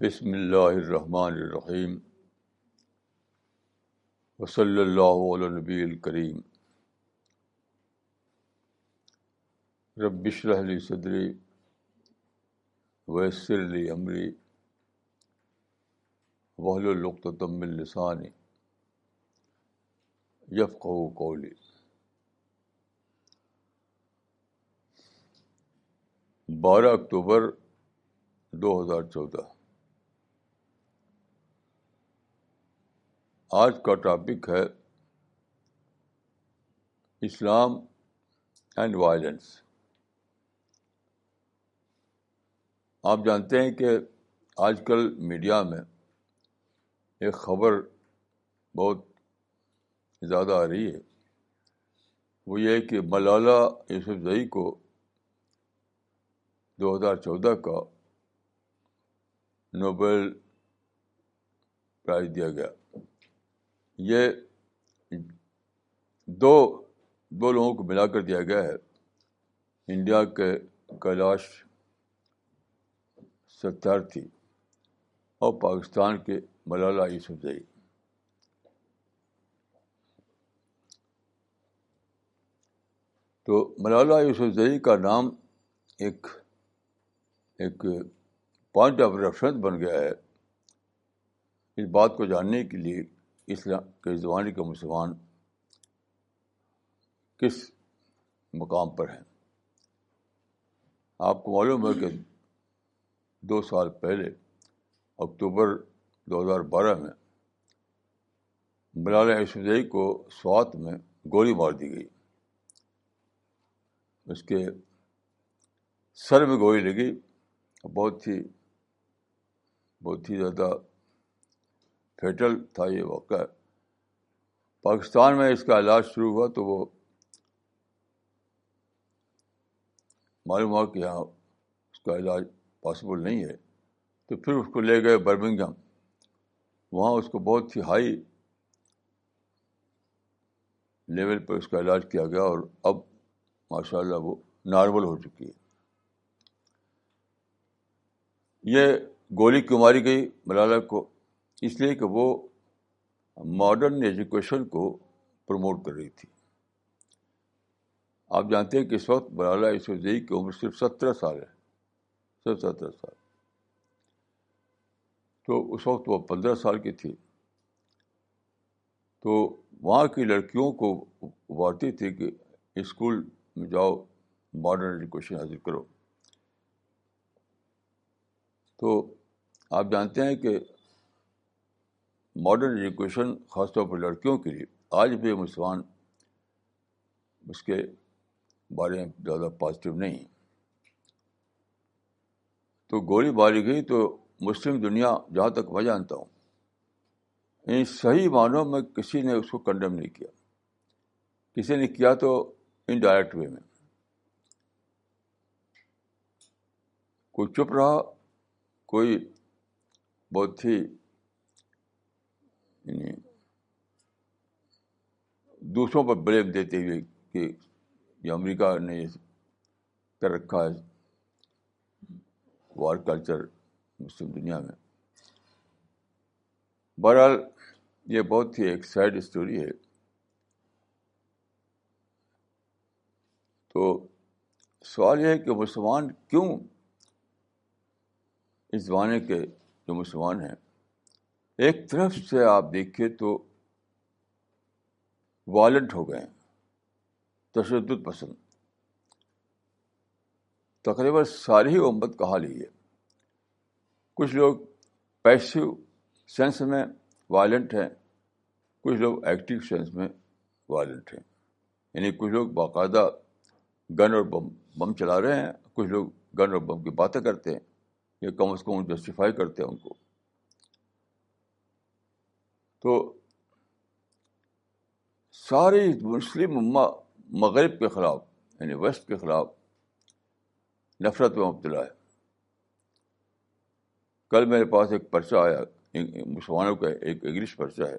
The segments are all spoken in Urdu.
بسم اللہ الرحمن الرحیم وصلی اللہ علی نبی الکریم رب اشرح لی صدری ویسر لی امری واحلل عقدۃ من لسانی یفقہوا قولی۔ 12 اکتوبر 2014۔ آج کا ٹاپک ہے اسلام اینڈ وائلنس۔ آپ جانتے ہیں کہ آج کل میڈیا میں ایک خبر بہت زیادہ آ رہی ہے، وہ یہ ہے کہ ملالہ یوسفزئی کو 2014 کا نوبل پرائز دیا گیا۔ یہ دو لوگوں کو ملا کر دیا گیا ہے، انڈیا کے کیلاش ستیارتھی اور پاکستان کے ملالہ یوسفزئی۔ تو ملالہ یوسفزئی کا نام ایک پوائنٹ آف ریفرنس بن گیا ہے اس بات کو جاننے کے لیے اسلام کے زمانے کے مسلمان کس مقام پر ہیں۔ آپ کو معلوم ہے کہ 2 سال پہلے اکتوبر 2012 میں ملالہ یوسفزئی کو سوات میں گولی مار دی گئی۔ اس کے سر میں گولی لگی، بہت ہی زیادہ فیٹل تھا یہ واقعہ۔ پاکستان میں اس کا علاج شروع ہوا تو وہ معلوم ہوا کہ یہاں اس کا علاج پاسبل نہیں ہے، تو پھر اس کو لے گئے برمنگھم۔ وہاں اس کو بہت ہی ہائی لیول پر اس کا علاج کیا گیا اور اب ماشاء اللہ وہ نارمل ہو چکی ہے۔ یہ گولی کیوں ماری گئی ملالہ کو؟ اس لیے کہ وہ ماڈرن ایجوکیشن کو پروموٹ کر رہی تھی۔ آپ جانتے ہیں کہ اس وقت ملالہ یوسفزئی کی عمر صرف 17 سال ہے، صرف 17 سال۔ تو اس وقت وہ 15 سال کی تھی، تو وہاں کی لڑکیوں کو ابھارتی تھی کہ اسکول میں جاؤ، ماڈرن ایجوکیشن حاصل کرو۔ تو آپ جانتے ہیں کہ ماڈرن ایجوکیشن خاص طور پر لڑکیوں کے لیے آج بھی مسلمان اس کے بارے میں زیادہ پازیٹیو نہیں۔ تو گولی ماری گئی تو مسلم دنیا، جہاں تک میں جانتا ہوں، ان صحیح معنوں میں کسی نے اس کو کنڈم نہیں کیا۔ کسی نے کیا تو انڈائریکٹ وے میں، کوئی چپ رہا، کوئی بہت ہی دوسروں پر بلیم دیتے ہوئے کہ یہ امریکہ نے کر رکھا ہے وار کلچر مسلم دنیا میں۔ بہرحال یہ بہت ہی ایک سیڈ اسٹوری ہے۔ تو سوال یہ ہے کہ مسلمان کیوں، اس زمانے کے جو مسلمان ہیں، ایک طرف سے آپ دیکھیں تو وائلنٹ ہو گئے ہیں، تشدد پسند۔ تقریباً ساری ہی امت کا حال ہی ہے۔ کچھ لوگ پیسو سینس میں وائلنٹ ہیں، کچھ لوگ ایکٹیو سینس میں وائلنٹ ہیں، یعنی کچھ لوگ باقاعدہ گن اور بم چلا رہے ہیں، کچھ لوگ گن اور بم کی باتیں کرتے ہیں، یا کم از کم جسٹیفائی کرتے ہیں ان کو۔ تو ساری مسلم امہ مغرب کے خلاف، یعنی ویسٹ کے خلاف نفرت میں مبتلا ہے۔ کل میرے پاس ایک پرچہ آیا، مسلمانوں کا ایک انگلش پرچہ ہے،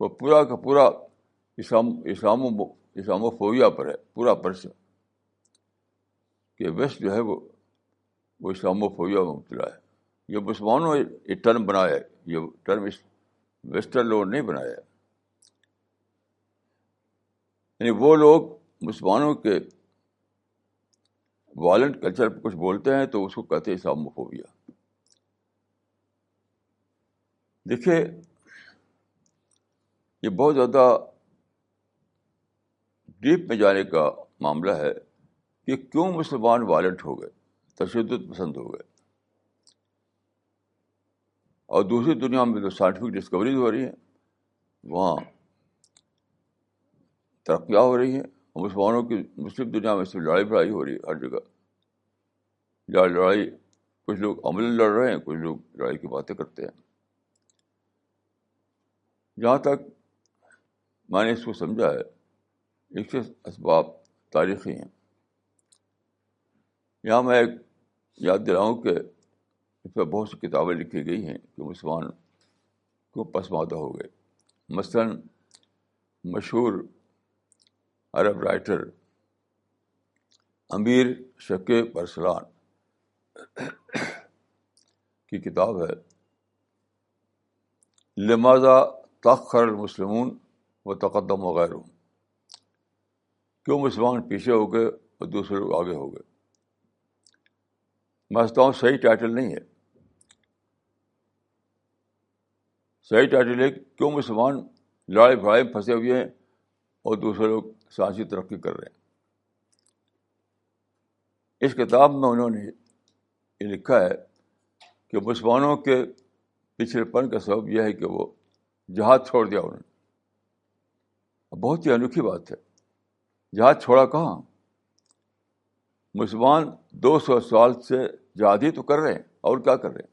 وہ پورا کا پورا اسلاموفوبیا پر ہے، پورا پرچہ کہ ویسٹ جو ہے وہ اسلاموفوبیا میں مبتلا ہے۔ یہ مسلمانوں نے یہ ٹرم بنایا ہے، یہ ٹرم اس ویسٹرن لوگوں نے نہیں بنایا ہے. یعنی وہ لوگ مسلمانوں کے وائلنٹ کلچر پہ کچھ بولتے ہیں تو اس کو کہتے ہیں اسلاموفوبیا. دیکھیے یہ بہت زیادہ ڈیپ میں جانے کا معاملہ ہے کہ کیوں مسلمان وائلنٹ ہو گئے، تشدد پسند ہو گئے. اور دوسری دنیا میں جو سائنٹیفک ڈسکوریز ہو رہی ہیں وہاں ترقیاں ہو رہی ہیں، اور مسلمانوں کی مسلم دنیا میں صرف لڑائی بڑائی ہو رہی ہے ہر جگہ. لڑائی کچھ لوگ عمل لڑ رہے ہیں، کچھ لوگ لڑائی کی باتیں کرتے ہیں. جہاں تک میں نے اس کو سمجھا ہے اس کے اسباب تاریخی ہیں. یہاں میں ایک یاد دلاؤں کہ اس پہ بہت سی کتابیں لکھی گئی ہیں کہ مسلمان کیوں پسماندہ ہو گئے. مثلاً مشہور عرب رائٹر امیر شکیب ارسلان کی کتاب ہے لماذا تأخر المسلمون وتقدم غیرهم، کیوں مسلمان پیچھے ہو گئے اور دوسرے لوگ آگے ہو گئے. میں سمجھتا ہوں صحیح ٹائٹل نہیں ہے. صحیح ٹائٹل ہے کیوں مسلمان لڑائی بھڑائی میں پھنسے ہوئے ہیں اور دوسرے لوگ سیاسی ترقی کر رہے ہیں. اس کتاب میں انہوں نے یہ لکھا ہے کہ مسلمانوں کے پچھڑے پن کا سبب یہ ہے کہ وہ جہاد چھوڑ دیا انہوں نے. بہت ہی انوکھی بات ہے. جہاد چھوڑا کہاں؟ مسلمان 200 سال سے جہاد ہی تو کر رہے ہیں، اور کیا کر رہے ہیں؟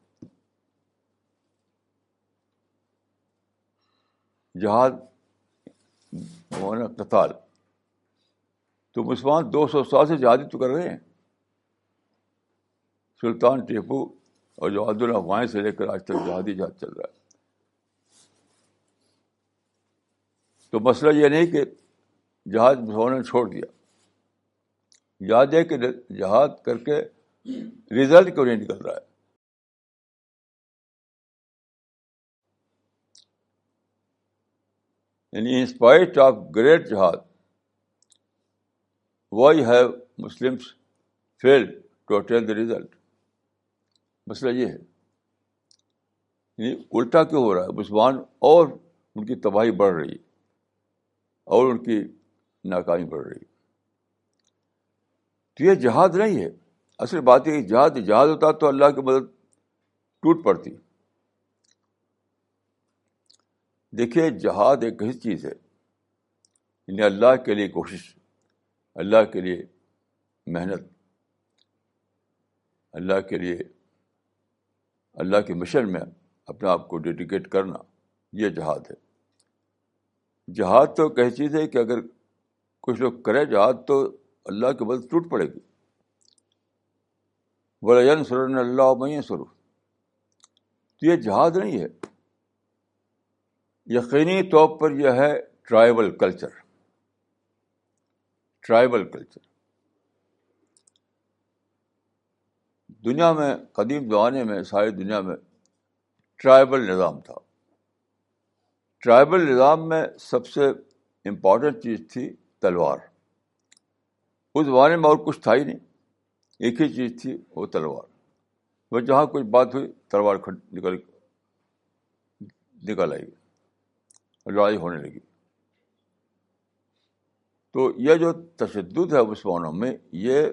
جہاد ہونا قتال، تو مسلمان 200 سال سے جہاد ہی تو کر رہے ہیں. سلطان ٹیپو اور جو عبدالافغان سے لے کر آج تک جہادی جہاد چل رہا ہے. تو مسئلہ یہ نہیں کہ جہاد مسلمانوں نے چھوڑ دیا، یاد ہے کہ جہاد کر کے رزلٹ کیوں نہیں نکل رہا ہے. یعنی انسپائٹ آف گریٹ جہاد why have Muslims fail to attain the result. مسئلہ یہ ہے. یعنی الٹا کیوں ہو رہا ہے؟ مسلمان اور ان کی تباہی بڑھ رہی ہے اور ان کی ناکامی بڑھ رہی ہے. تو یہ جہاد نہیں ہے. اصل بات یہ کہ جہاد ہوتا تو اللہ کی مدد ٹوٹ پڑتی. دیکھیے جہاد ایک ایسی چیز ہے یعنی اللہ کے لیے کوشش، اللہ کے لیے محنت، اللہ کے لیے اللہ کے مشن میں اپنے آپ کو ڈیڈیکیٹ کرنا، یہ جہاد ہے. جہاد تو ایک ایسی چیز ہے کہ اگر کچھ لوگ کرے جہاد تو اللہ کی مدد ٹوٹ پڑے گی. وَلَيَنْصُرَنَّ اللَّهُ مَن يَنْصُرُهُ. تو یہ جہاد نہیں ہے. یقینی طور پر یہ ہے ٹرائبل کلچر. ٹرائبل کلچر دنیا میں قدیم زمانے میں ساری دنیا میں ٹرائبل نظام تھا. ٹرائبل نظام میں سب سے امپورٹنٹ چیز تھی تلوار. اس زمانے میں اور کچھ تھا ہی نہیں، ایک ہی چیز تھی وہ تلوار. وہ جہاں کچھ بات ہوئی تلوار نکل آئی، لڑائی ہونے لگی. تو یہ جو تشدد ہے مسلمانوں میں، یہ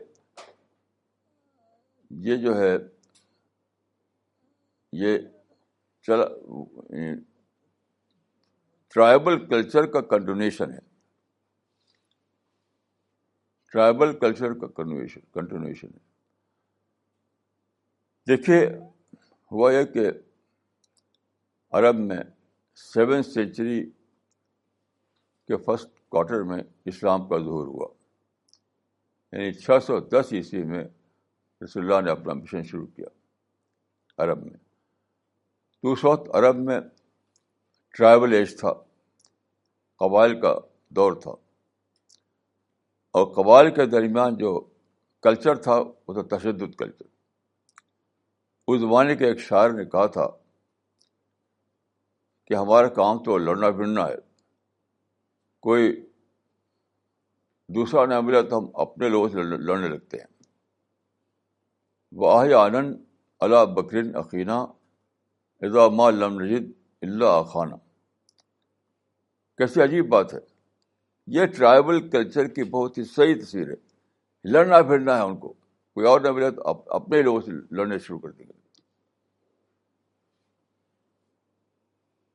جو ہے یہ چلا ٹرائبل کلچر کا کنٹینیوشن ہے. ٹرائبل کلچر کا کنٹینیوشن ہے. دیکھیے ہوا یہ کہ عرب میں 7th سینچری کے فرسٹ کوارٹر میں اسلام کا ظہور ہوا. یعنی 610 عیسوی میں رسول اللہ نے اپنا مشن شروع کیا عرب میں. تو اس وقت عرب میں ٹرائبل ایج تھا، قبائل کا دور تھا، اور قبائل کے درمیان جو کلچر تھا وہ تھا تشدد کلچر. اس زمانے کے ایک شاعر نے کہا تھا کہ ہمارا کام تو لڑنا بھڑنا ہے، کوئی دوسرا نہ ملا تو ہم اپنے لوگوں سے لڑنے لگتے ہیں. وَأَحْيَانًا عَلَىٰ بَكْرٍ أَخِينَا اِذَا مَا لَمْ نَجِدْ إِلَّا أَخَانَا. کیسی عجیب بات ہے. یہ ٹرائبل کلچر کی بہت ہی صحیح تصویر ہے. لڑنا پھرنا ہے ان کو، کوئی اور نہ ملے تو اپنے لوگوں سے لڑنے شروع کر دیں گے.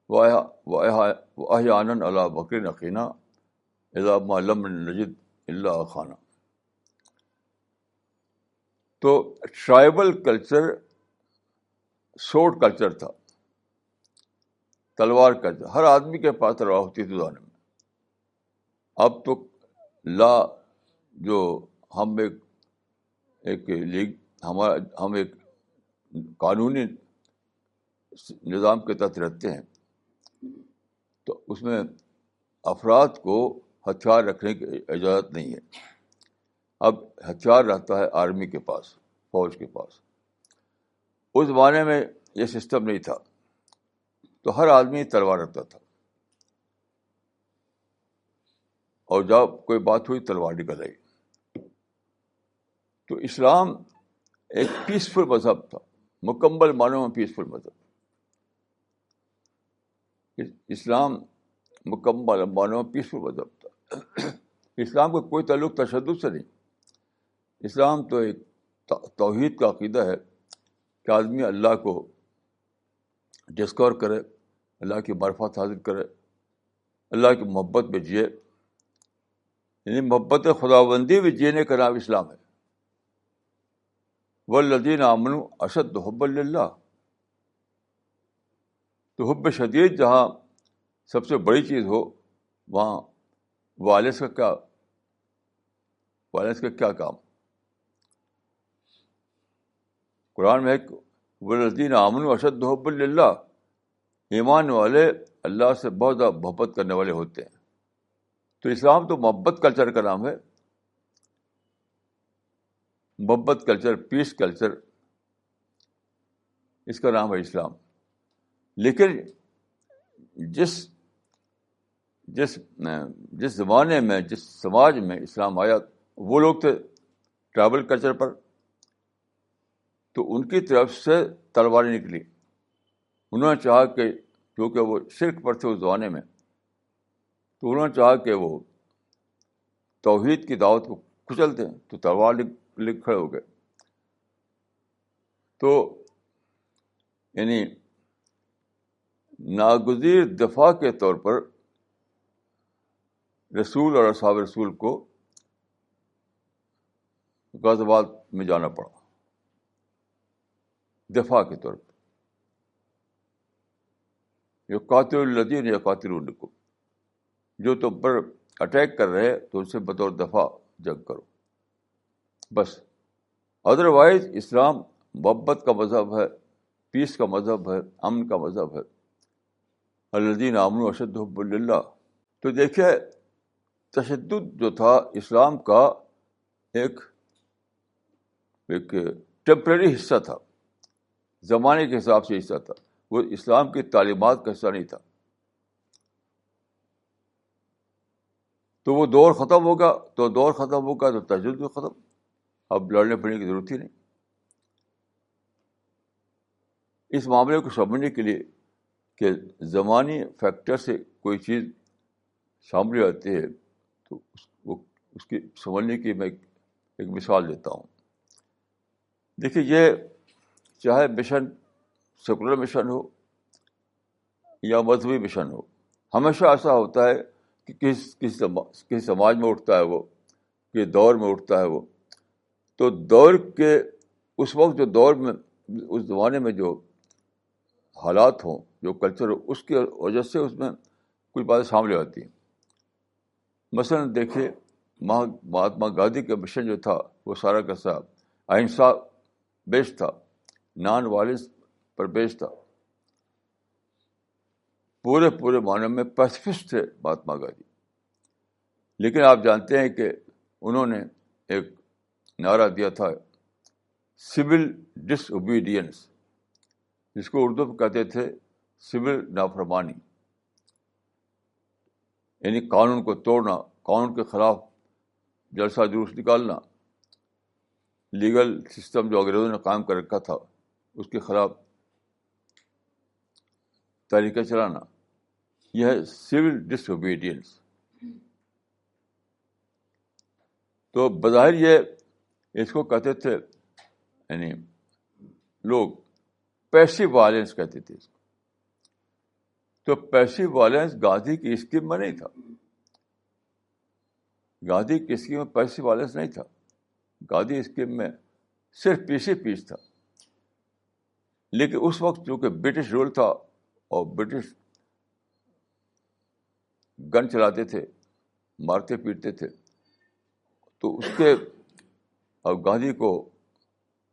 وَأَحْيَانًا عَلَىٰ بَكْرٍ أَخِينَا اِذَا مَا لَمْ نَجِدْ إِلَّا أَخَانَا. تو ٹرائبل کلچر سوڈ کلچر تھا، تلوار کلچر. ہر آدمی کے پاس تلوار ہوتی تھی زمانے میں. اب تو لا جو ہم ایک لیگ ہم ایک قانونی نظام کے تحت رہتے ہیں، تو اس میں افراد کو ہتھیار رکھنے کی اجازت نہیں ہے. اب ہتھیار رہتا ہے آرمی کے پاس، فوج کے پاس. اس زمانے میں یہ سسٹم نہیں تھا، تو ہر آدمی تلوار رکھتا تھا، اور جب کوئی بات ہوئی تلوار نکل آئی. تو اسلام ایک پیسفل مذہب تھا، مکمل معنوں میں پیسفل مذہب. اسلام مکمل معنوں میں پیسفل مذہب تھا. اسلام کا کوئی تعلق تشدد سے نہیں. اسلام تو ایک توحید کا عقیدہ ہے کہ آدمی اللہ کو ڈسکور کرے، اللہ کی معرفت حاصل کرے، اللہ کی محبت میں جیے. یعنی محبت خداوندی بھی جینے کا نام اسلام ہے. والذین آمنوا اشد حبا للہ. تو حب شدید جہاں سب سے بڑی چیز ہو، وہاں وائلنس کا کیا کام. قرآن میں والذین آمنوا اشد حبا للہ، ایمان والے اللہ سے بہت زیادہ محبت کرنے والے ہوتے ہیں. تو اسلام تو محبت کلچر کا نام ہے. محبت کلچر، پیس کلچر، اس کا نام ہے اسلام. لیکن جس زمانے میں، جس سماج میں اسلام آیا، وہ لوگ تھے ٹرائبل کلچر پر، تو ان کی طرف سے تلواریں نکلی. انہوں نے چاہا کہ کیونکہ وہ شرک پر تھے اس زمانے میں، تو انہوں نے چاہا کہ وہ توحید کی دعوت کو کچل دیں، تو تلوار لے کھڑے ہو گئے. تو یعنی ناگزیر دفاع کے طور پر رسول اور اصحاب رسول کو غزوات میں جانا پڑا، دفاع کے طور پر. یقاتل الذین یقاتلونکم، جو تم پر اٹیک کر رہے تو ان سے بطور دفاع جنگ کرو، بس. ادروائز اسلام محبت کا مذہب ہے، پیس کا مذہب ہے، امن کا مذہب ہے. الذین آمنوا اشد حبا للہ. تو دیکھیے تشدد جو تھا اسلام کا ایک ٹیمپرری حصہ تھا، زمانے کے حساب سے حصہ تھا. وہ اسلام کی تعلیمات کا حصہ نہیں تھا. تو وہ دور ختم ہوگا تو تشدد بھی ختم. اب لڑنے پڑنے کی ضرورت ہی نہیں. اس معاملے کو سمجھنے کے لیے کہ زمانی فیکٹر سے کوئی چیز سامنے آتی ہے، تو اس کی سمجھنے کی میں ایک مثال دیتا ہوں. دیکھیے، یہ چاہے مشن سیکولر مشن ہو یا مذہبی مشن ہو، ہمیشہ ایسا ہوتا ہے کہ کسی سماج میں اٹھتا ہے وہ، کسی دور میں اٹھتا ہے وہ، تو دور کے اس وقت جو دور میں، اس زمانے میں جو حالات ہوں، جو کلچر ہو، اس کی وجہ سے اس میں کچھ باتیں سامنے آتی ہیں. مثلا دیکھیے، مہاتما گاندھی کا مشن جو تھا وہ سارا کا سارا اہنسا بیس تھا، نان وائلنس پر بیس تھا. پورے معنی میں پیسفسٹ تھے مہاتما گاندھی. لیکن آپ جانتے ہیں کہ انہوں نے ایک نعرہ دیا تھا، سول ڈس اوبیڈینس. جس کو اردو میں کہتے تھے سول نافرمانی، یعنی قانون کو توڑنا، قانون کے خلاف جلسہ جلوس نکالنا، لیگل سسٹم جو انگریزوں نے قائم کر رکھا تھا اس کے خلاف تحریکیں چلانا، یہ ہے سول ڈس اوبیڈینس. تو بظاہر یہ اس کو کہتے تھے، یعنی لوگ پیسو وائلنس کہتے تھے اس کو. تو پیسو وائلنس گاندھی کی اسکیم میں نہیں تھا. گاندھی کی اسکیم میں پیسو وائلنس نہیں تھا. گاندھی اسکیم میں صرف پیس تھا. لیکن اس وقت چونکہ برٹش رول تھا اور برٹش گن چلاتے تھے، مارتے پیٹتے تھے، تو اس کے اب گاندھی کو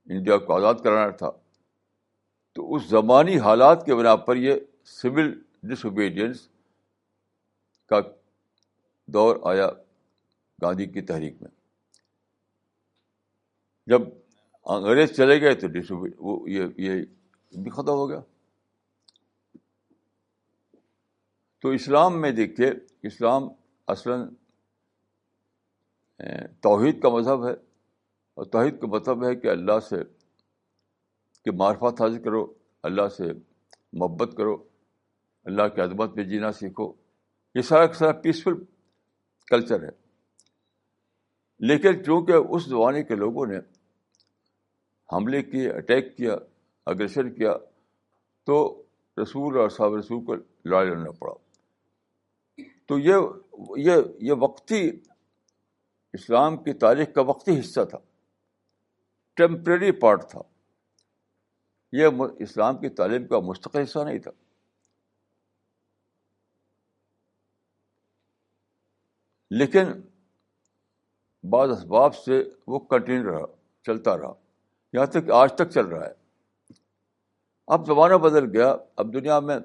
انڈیا کو آزاد کرانا تھا. تو اس زمانی حالات کے بنا پر یہ سول ڈس اوبیڈینس کا دور آیا گاندھی کی تحریک میں. جب انگریز چلے گئے تو یہ بھی ختم ہو گیا. تو اسلام میں دیکھیے، اسلام اصلاً توحید کا مذہب ہے، اور توحید کا مطلب ہے کہ اللہ سے کہ معرفت حاصل کرو، اللہ سے محبت کرو، اللہ کی عظمت میں جینا سیکھو. یہ سارا کا سارا پیسفل کلچر ہے. لیکن چونکہ اس زمانے کے لوگوں نے حملے کیے، اٹیک کیا، اگریشن کیا، تو رسول اور صحابہ رسول کو لڑائی لڑنا پڑا. تو یہ وقتی اسلام کی تاریخ کا وقتی حصہ تھا، ٹیمپریری پارٹ تھا. یہ اسلام کی تعلیم کا مستقل حصہ نہیں تھا. لیکن بعض اسباب سے وہ کنٹینیو رہا، چلتا رہا، یہاں تک کہ آج تک چل رہا ہے. اب زمانہ بدل گیا، اب دنیا میں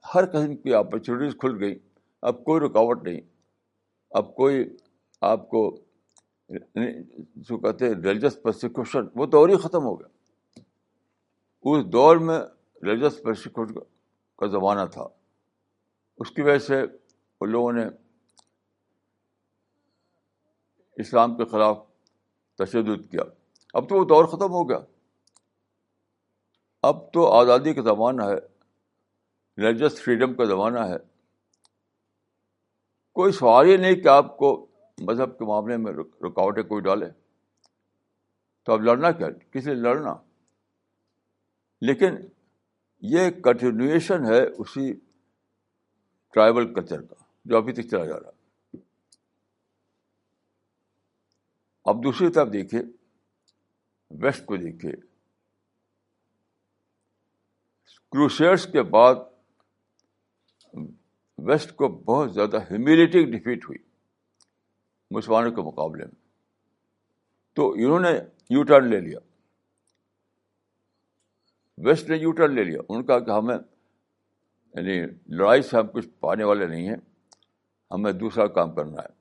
ہر قسم کی اپرچونیٹیز کھل گئی. اب کوئی رکاوٹ نہیں. اب کوئی آپ کو جو کہتے ہیں ریلیجس پرسیکیوشن، وہ دور ہی ختم ہو گیا. اس دور میں ریلیجس پرسیکیوشن کا زمانہ تھا. اس کی وجہ سے ان لوگوں نے اسلام کے خلاف تشدد کیا. اب تو وہ دور ختم ہو گیا. اب تو آزادی کا زمانہ ہے، ریلیجس فریڈم کا زمانہ ہے. کوئی سوال ہی نہیں کہ آپ کو مذہب کے معاملے میں رکاوٹیں کوئی ڈالے. تو اب لڑنا کیا، کس لیے لڑنا؟ لیکن یہ کنٹینیویشن ہے اسی ٹرائبل کلچر کا جو ابھی تک چلا جا رہا ہے. اب دوسری طرف دیکھیے، ویسٹ کو دیکھیے. کروسیڈز کے بعد ویسٹ کو بہت زیادہ ہیومیلیٹنگ ڈیفیٹ ہوئی مسلمانوں کے مقابلے میں. تو انہوں نے یو ٹرن لے لیا، ویسٹ نے یو ٹرن لے لیا. انہوں نے کہا کہ ہمیں یعنی لڑائی سے ہم کچھ پانے والے نہیں ہیں، ہمیں دوسرا کام کرنا ہے.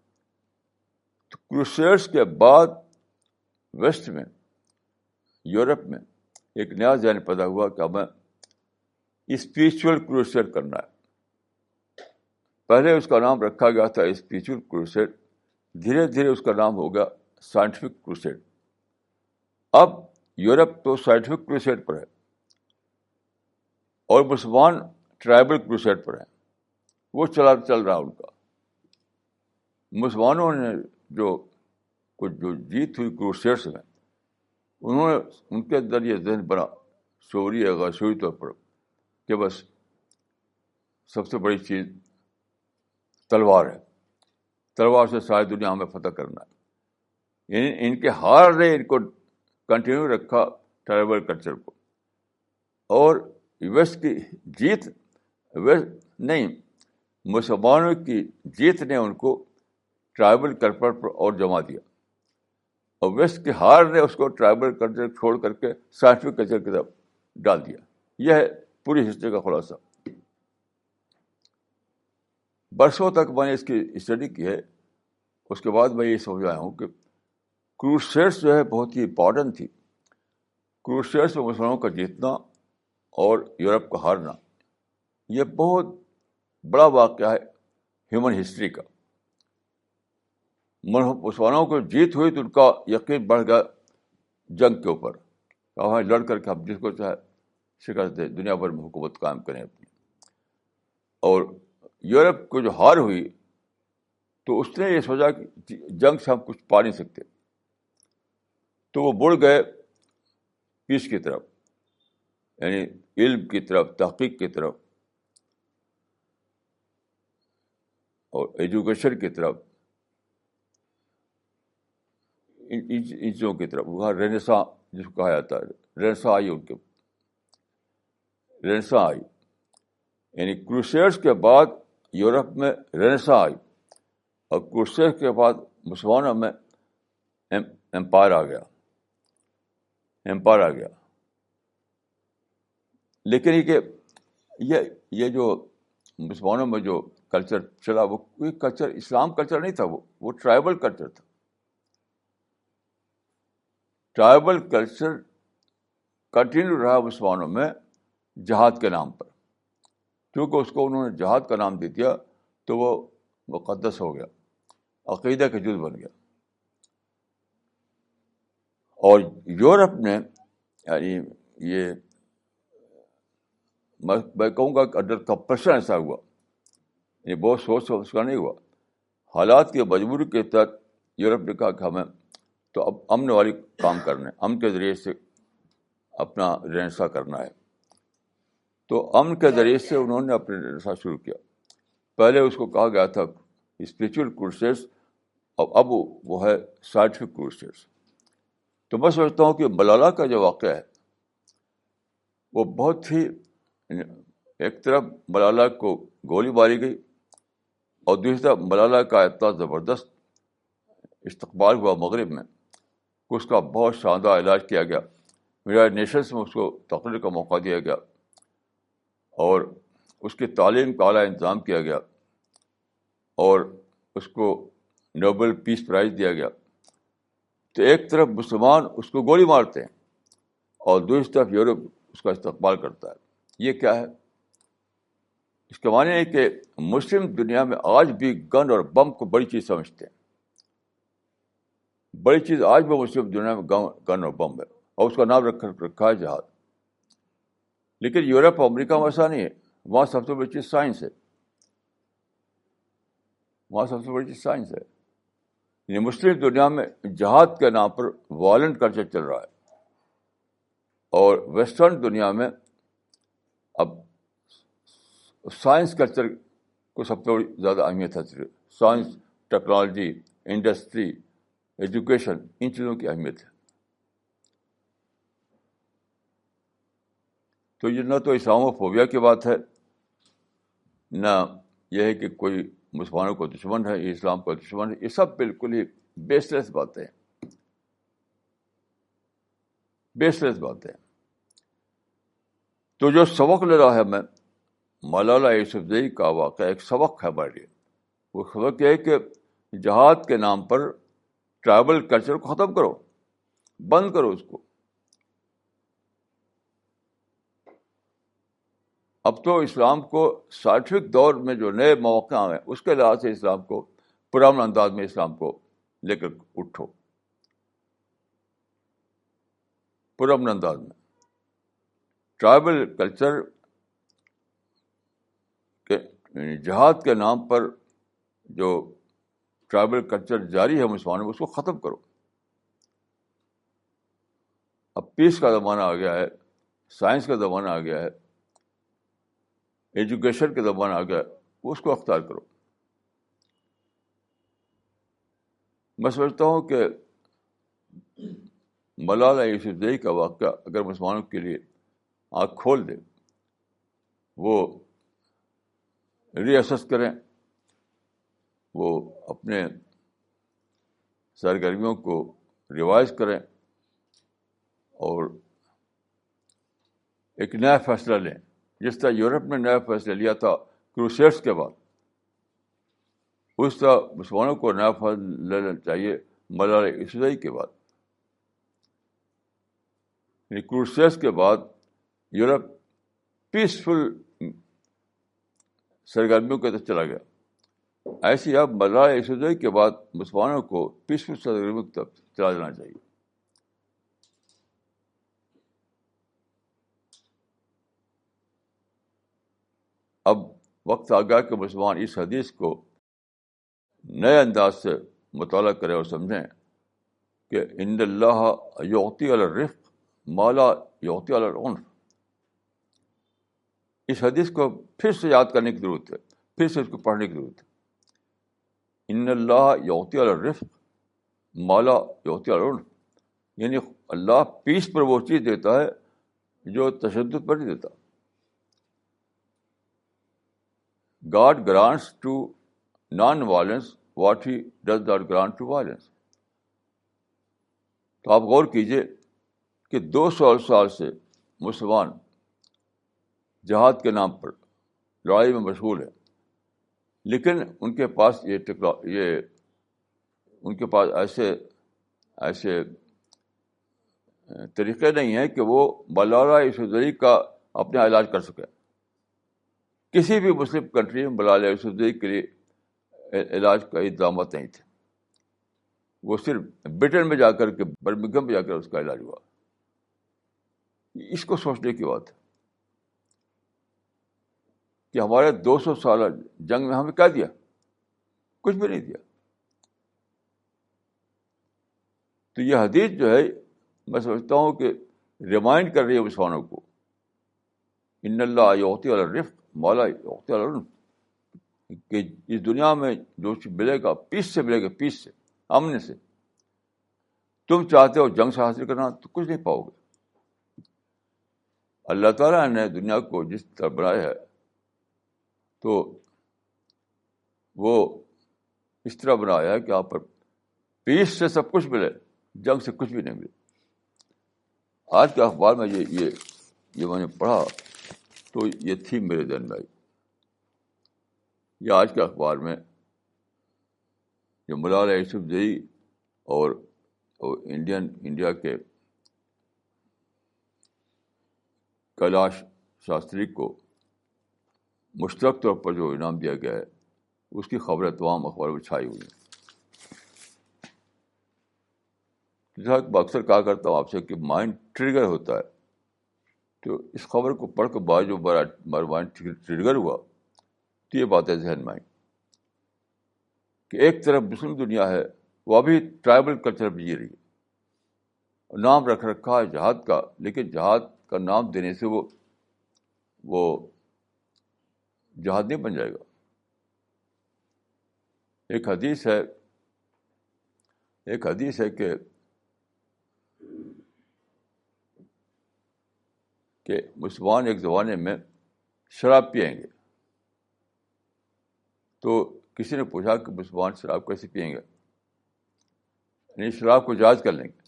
تو کروسیڈز کے بعد ویسٹ میں، یورپ میں ایک نیا ذہن پیدا ہوا کہ ہمیں اسپریچول کروسیڈ کرنا ہے. پہلے اس کا نام رکھا گیا تھا اسپریچول کروسیڈ، دھیرے دھیرے اس کا نام ہو گیا سائنٹیفک کروسیڈ. اب یورپ تو سائنٹیفک کروسیڈ پر ہے اور مسلمان ٹرائبل کروسیڈ پر ہیں. وہ چل رہا ان کا. مسلمانوں نے جو جیت ہوئی کروسیڈس میں، انہوں نے ان کے اندر یہ ذہن بنا شعوری یا غیر شعوری طور پر کہ بس سب سے بڑی چیز تلوار ہے، تلوار سے ساری دنیا ہمیں فتح کرنا ہے. یعنی ان کے ہار نے ان کو کنٹینیو رکھا ٹرائبل کلچر کو. اور ویسٹ کی جیت، ویسٹ نہیں، مسلمانوں کی جیت نے ان کو ٹرائبل کلچر پر اور جما دیا، اور ویسٹ کی ہار نے اس کو ٹرائبل کلچر چھوڑ کر کے سائنٹیفک کلچر کی طرف ڈال دیا. یہ ہے پوری ہسٹری کا خلاصہ. برسوں تک میں نے اس کی اسٹڈی کی ہے. اس کے بعد میں یہ سمجھ آیا ہوں کہ کروسیڈس جو ہے بہت ہی امپورٹنٹ تھی. کروسیڈس میں مسلمانوں کا جیتنا اور یورپ کا ہارنا، یہ بہت بڑا واقعہ ہے ہیومن ہسٹری کا. مسلمانوں کو جیت ہوئی تو ان کا یقین بڑھ گیا جنگ کے اوپر. وہاں لڑ کر کے ہم جس کو چاہے شکست دے، دنیا بھر میں حکومت قائم کریں اپنی. اور یورپ کو جو ہار ہوئی تو اس نے یہ سوچا کہ جنگ سے ہم کچھ پا نہیں سکتے، تو وہ مڑ گئے پیس کی طرف، یعنی علم کی طرف، تحقیق کی طرف اور ایجوکیشن کی طرف، ان چیزوں کی طرف. وہاں رینیساں جس کو کہا جاتا ہے، رینیساں آئی ان کے، رینیساں آئی. یعنی کروسیڈز کے بعد یورپ میں رینیساں آئی، اور کروسیڈز کے بعد مسلمانوں میں امپائر آ گیا، امپائر آ گیا. لیکن یہ کہ یہ جو مسلمانوں میں جو کلچر چلا، وہ کوئی کلچر اسلام کلچر نہیں تھا، وہ ٹرائبل کلچر تھا. ٹرائبل کلچر کنٹینیو رہا مسلمانوں میں جہاد کے نام پر. کیونکہ اس کو انہوں نے جہاد کا نام دے دیا تو وہ مقدس ہو گیا، عقیدہ کا جز بن گیا. اور یورپ نے، یعنی یہ میں کہوں گا کہ انڈر کمپلشن ایسا ہوا، یہ بہت سوچ سمجھ کا نہیں ہوا. حالات کی مجبوری کے تحت یورپ نے کہا کہ ہمیں تو اب امن والی کام کرنا ہے، امن کے ذریعے سے اپنا رہنسا کرنا ہے. تو امن کے ذریعے سے انہوں نے اپنے رہنسا شروع کیا. پہلے اس کو کہا گیا تھا اسپریچول کروسیڈز، اب وہ ہے سائنٹیفک کروسیڈز. تو میں سمجھتا ہوں کہ ملالہ کا جو واقعہ ہے وہ بہت ہی، ایک طرف ملالہ کو گولی ماری گئی اور دوسری طرف ملالہ کا اتنا زبردست استقبال ہوا مغرب میں کہ اس کا بہت شاندار علاج کیا گیا. یونائیٹڈ نیشنز میں اس کو تقریر کا موقع دیا گیا اور اس کی تعلیم کا اعلیٰ انتظام کیا گیا اور اس کو نوبل پیس پرائز دیا گیا. تو ایک طرف مسلمان اس کو گولی مارتے ہیں اور دوسری طرف یورپ اس کا استقبال کرتا ہے. یہ کیا ہے؟ اس کے معنی ہے کہ مسلم دنیا میں آج بھی گن اور بم کو بڑی چیز سمجھتے ہیں. بڑی چیز آج بھی مسلم دنیا میں گن اور بم ہے، اور اس کا نام رکھا ہے جہاد. لیکن یورپ اور امریکہ میں ایسا نہیں ہے. وہاں سب سے بڑی چیز سائنس ہے، وہاں سب سے بڑی چیز سائنس ہے. یعنی مسلم دنیا میں جہاد کے نام پر وائلنٹ کلچر چل رہا ہے، اور ویسٹرن دنیا میں اب سائنس کلچر کو سب سے زیادہ اہمیت حاصل ہے. سائنس، ٹیکنالوجی، انڈسٹری، ایجوکیشن، ان چیزوں کی اہمیت ہے. تو یہ نہ تو اسلامو فوبیا کی بات ہے، نہ یہ ہے کہ کوئی مسلمانوں کو دشمن ہے، یہ اسلام کا دشمن ہے. یہ سب بالکل ہی بیس لیس باتیں ہیں، بیس لیس باتیں ہیں. تو جو سبق لے رہا ہے میں، مولانا یوسفزئی کا واقعہ ایک سبق ہے ہمارے لیے. وہ سبق یہ ہے کہ جہاد کے نام پر ٹرائبل کلچر کو ختم کرو، بند کرو اس کو. اب تو اسلام کو سائنٹیفک دور میں جو نئے مواقع ہیں اس کے لحاظ سے اسلام کو پرامن انداز میں اسلام کو لے کر اٹھو، پرامن انداز میں. ٹرائبل کلچر کے جہاد کے نام پر جو ٹرائبل کلچر جاری ہے مسلمانوں میں، اس کو ختم کرو. اب پیس کا زمانہ آ گیا ہے، سائنس کا زمانہ آ گیا ہے، ایجوکیشن کا زمانہ آ گیا ہے، اس کو اختیار کرو. میں سمجھتا ہوں کہ مولانا یوسفزئی کا واقعہ اگر مسلمانوں کے لیے آنکھ کھول دے، وہ ری اسیس کریں، وہ اپنے سرگرمیوں کو ریوائز کریں اور ایک نیا فیصلہ لیں. جس طرح یورپ نے نیا فیصلہ لیا تھا کروسیڈز کے بعد، اس طرح مسلمانوں کو نیا فیصلہ لینا چاہیے مولانا یوسفزئی کے بعد. کروسیڈز کے بعد یورپ پیسفل سرگرمیوں کی طرف چلا گیا. ایسی اب ملالہ یوسفزئی کے بعد مسلمانوں کو پیسفل سرگرمیوں کی طرف چلا جانا چاہیے. اب وقت آ گیا کہ مسلمان اس حدیث کو نئے انداز سے مطالعہ کریں اور سمجھیں کہ ان اللہ یعطی علی الرفق ما لا یعطی علی العنف. اس حدیث کو پھر سے یاد کرنے کی ضرورت ہے, پھر سے اس کو پڑھنے کی ضرورت ہے. ان اللہ یعطی علی الرفق ما لا یعطی علی العنف, یعنی اللہ پیس پر وہ چیز دیتا ہے جو تشدد پر نہیں دیتا. God grants to non-violence what he does not grant to violence. تو آپ غور کیجئے کہ 200 سال سے مسلمان جہاد کے نام پر لڑائی میں مشغول ہیں, لیکن ان کے پاس ان کے پاس ایسے طریقے نہیں ہیں کہ وہ ملالہ یوسفزئی کا اپنا علاج کر سکیں. کسی بھی مسلم کنٹری میں ملالہ یوسفزئی کے لیے علاج کا انتظامات نہیں تھے. وہ صرف برٹن میں جا کر کے, برمنگھم میں جا کر اس کا علاج ہوا. اس کو سوچنے کی بات ہے کہ ہمارے 200 سال جنگ میں ہمیں کیا دیا؟ کچھ بھی نہیں دیا. تو یہ حدیث جو ہے میں سمجھتا ہوں کہ ریمائنڈ کر رہی ہے مسلمانوں کو, ان اللہ یعطی علی الرفق ما لا یعطی علی العنف, کہ اس دنیا میں جو ملے گا پیس سے ملے گا, پیس سے, امن سے. تم چاہتے ہو جنگ سے حاصل کرنا تو کچھ نہیں پاؤ گے. اللہ تعالیٰ نے دنیا کو جس طرح بنایا ہے تو وہ اس طرح بنایا ہے کہ آپ پر پیس سے سب کچھ ملے, جنگ سے کچھ بھی نہیں ملے. آج کے اخبار میں یہ میں نے پڑھا تو یہ تھی میرے ذہن میں آئی. یہ آج کے اخبار میں جو ملالہ یوسفزئی اور انڈیا کے کیلاش شاستری کو مشترک طور پر جو انعام دیا گیا ہے اس کی خبریں تمام اخباروں میں چھائی ہوئی ہیں. جیسا کہ میں اکثر کہا کرتا ہوں آپ سے کہ مائنڈ ٹریگر ہوتا ہے. تو اس خبر کو پڑھ کے بعد جو ہمارا مائنڈ ٹریگر ہوا تو یہ بات ہے ذہن میں آئی کہ ایک طرف مسلم دنیا ہے, وہ ابھی ٹرائبل کلچر میں جی رہی ہے, نام رکھ رکھا ہے جہاد کا, لیکن جہاد کا نام دینے سے وہ جہاد نہیں بن جائے گا. ایک حدیث ہے کہ مسلمان ایک زمانے میں شراب پئیں گے. تو کسی نے پوچھا کہ مسلمان شراب کیسے پئیں گے, یعنی شراب کو جائز کر لیں گے.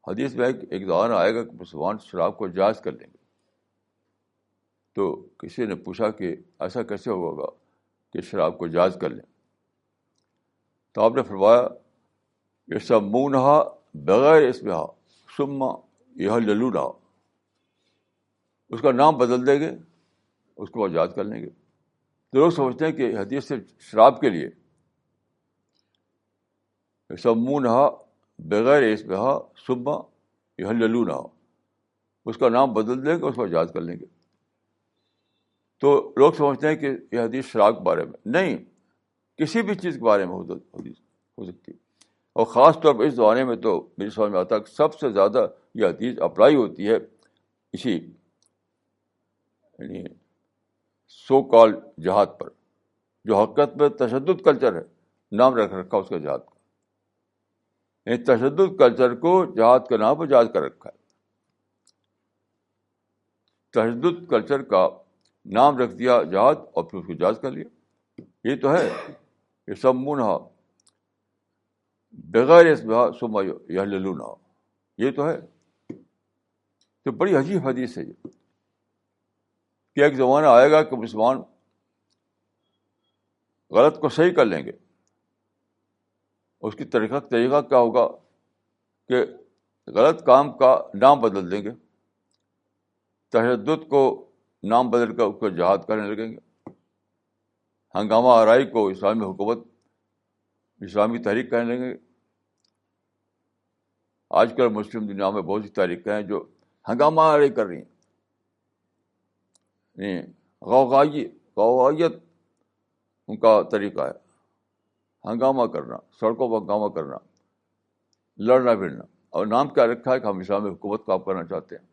حدیث میں ایک زمانہ آئے گا کہ مسلمان شراب کو جائز کر لیں گے. تو کسی نے پوچھا کہ ایسا کیسے ہوگا کہ شراب کو جائز کر لیں؟ تو آپ نے فرمایا یسمونھا بغیر اسمھا ثم یحللونھا, اس کا نام بدل دیں گے, اس کو آزاد کر لیں گے. تو لوگ سمجھتے ہیں کہ حدیث صرف شراب کے لیے, یسمونھا بغیر اسمھا ثم یحللونھا, اس کا نام بدل دیں گے, اس کو آزاد کر لیں گے. تو لوگ سمجھتے ہیں کہ یہ حدیث شراب کے بارے میں نہیں, کسی بھی چیز کے بارے میں حدیث ہو سکتی ہے. اور خاص طور پر اس زمانے میں تو میری سمجھ میں آتا ہے کہ سب سے زیادہ یہ حدیث اپلائی ہوتی ہے اسی یعنی سو کال جہاد پر, جو حقیقت میں تشدد کلچر ہے, نام رکھ رکھا اس کا جہاد کا. یعنی تشدد کلچر کو جہاد کا نام پر جائز کر رکھا ہے. تشدد کلچر کا نام رکھ دیا جہاد اور پھر اس کو جائز کر لیا. یہ تو ہے یسمونھا بغیر اسمھا ثم یحللونھا, یہ تو ہے. تو بڑی عجیب حدیث ہے یہ کہ ایک زمانہ آئے گا کہ مسلمان غلط کو صحیح کر لیں گے. اس کی طریقہ کیا ہوگا کہ غلط کام کا نام بدل دیں گے, تشدد کو نام بدل کر اس کو جہاد کرنے لگیں گے. ہنگامہ آرائی کو اسلامی حکومت، اسلامی تحریک کہنے لگیں گے. آج کل مسلم دنیا میں بہت سی تحریکیں ہیں جو ہنگامہ آرائی کر رہی ہیں. غوغائیت ان کا طریقہ ہے، ہنگامہ کرنا، سڑکوں پر ہنگامہ کرنا، لڑنا پھرنا. اور نام کیا رکھا ہے کہ ہم اسلامی حکومت کام کرنا چاہتے ہیں.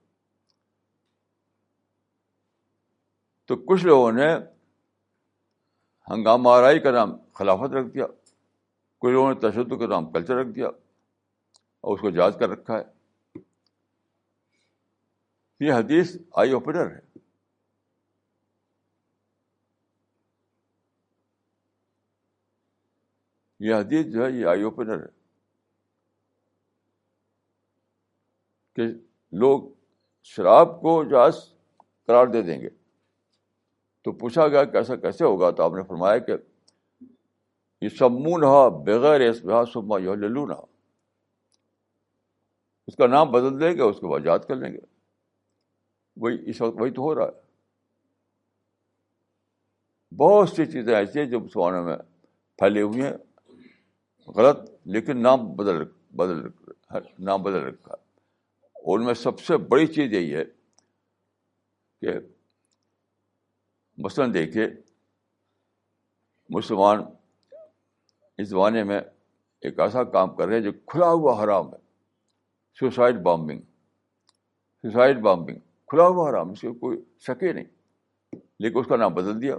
تو کچھ لوگوں نے ہنگامہ آرائی کا نام خلافت رکھ دیا، کچھ لوگوں نے تشدد کا نام کلچر رکھ دیا اور اس کو جائز کر رکھا ہے. یہ حدیث آئی اوپنر ہے. یہ حدیث جو ہے یہ آئی اوپنر ہے کہ لوگ شراب کو جائز قرار دے دیں گے. تو پوچھا گیا کہ ایسا کیسے ہوگا؟ تو آپ نے فرمایا کہ یسمونہا بغیر اسمہا ثم یحللونہا، اس کا نام بدل دیں گے، اس کے بعد یاد کر لیں گے. وہی اس وقت وہی تو ہو رہا ہے. بہت سی چیزیں ایسی ہیں جو مسلمانوں میں پھیلی ہوئی ہیں غلط، لیکن نام بدل رکھا ہے. اور ان میں سب سے بڑی چیز یہی ہے کہ مثلاً دیکھیے مسلمان اس زمانے میں ایک ایسا کام کر رہے ہیں جو کھلا ہوا حرام ہے. سوسائڈ بامبنگ کھلا ہوا حرام، اس کو کوئی شک ہی نہیں. لیکن اس کا نام بدل دیا،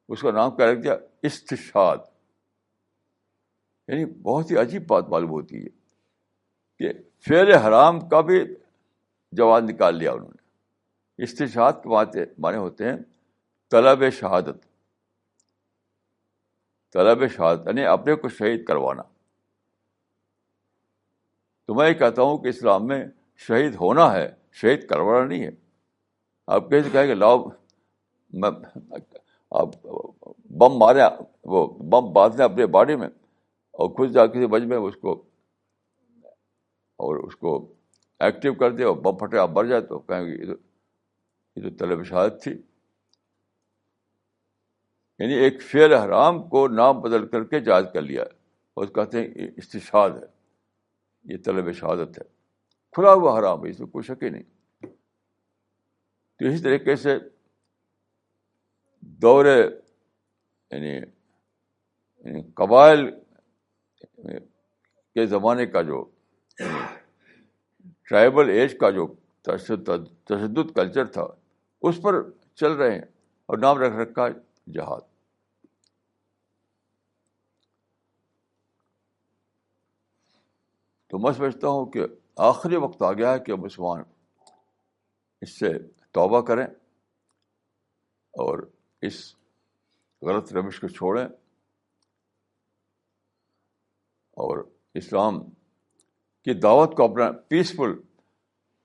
اس کا نام کیا رکھ دیا؟ استشہاد. یعنی بہت ہی عجیب بات معلوم ہوتی ہے کہ فعل حرام کا بھی جواز نکال لیا انہوں نے. استشہاد کے معنی ہوتے ہیں طلب شہادت یعنی اپنے کو شہید کروانا. تو میں یہ کہتا ہوں کہ اسلام میں شہید ہونا ہے، شہید کروانا نہیں ہے. آپ کیسے کہیں کہ لاؤ آپ بم مارے، وہ بم باندھ دیں اپنے باڈی میں اور خود جا کسی وجہ میں اس کو ایکٹیو کر دے اور بم پھٹے آپ مر جائے، تو کہیں گے یہ تو طلب شہادت تھی. یعنی ایک فعل حرام کو نام بدل کر کے جائز کر لیا اور کہتے ہیں یہ استشہاد ہے، یہ طلب شہادت ہے. کھلا ہوا حرام ہے، اس میں کوئی شک ہی نہیں. تو اسی طریقے سے دور یعنی قبائل کے زمانے کا جو ٹرائبل ایج کا جو تشدد کلچر تھا اس پر چل رہے ہیں اور نام رکھ رکھا جہاد. تو میں سمجھتا ہوں کہ آخری وقت آ گیا ہے کہ مسلمان اس سے توبہ کریں اور اس غلط روش کو چھوڑیں اور اسلام کی دعوت کو اپنا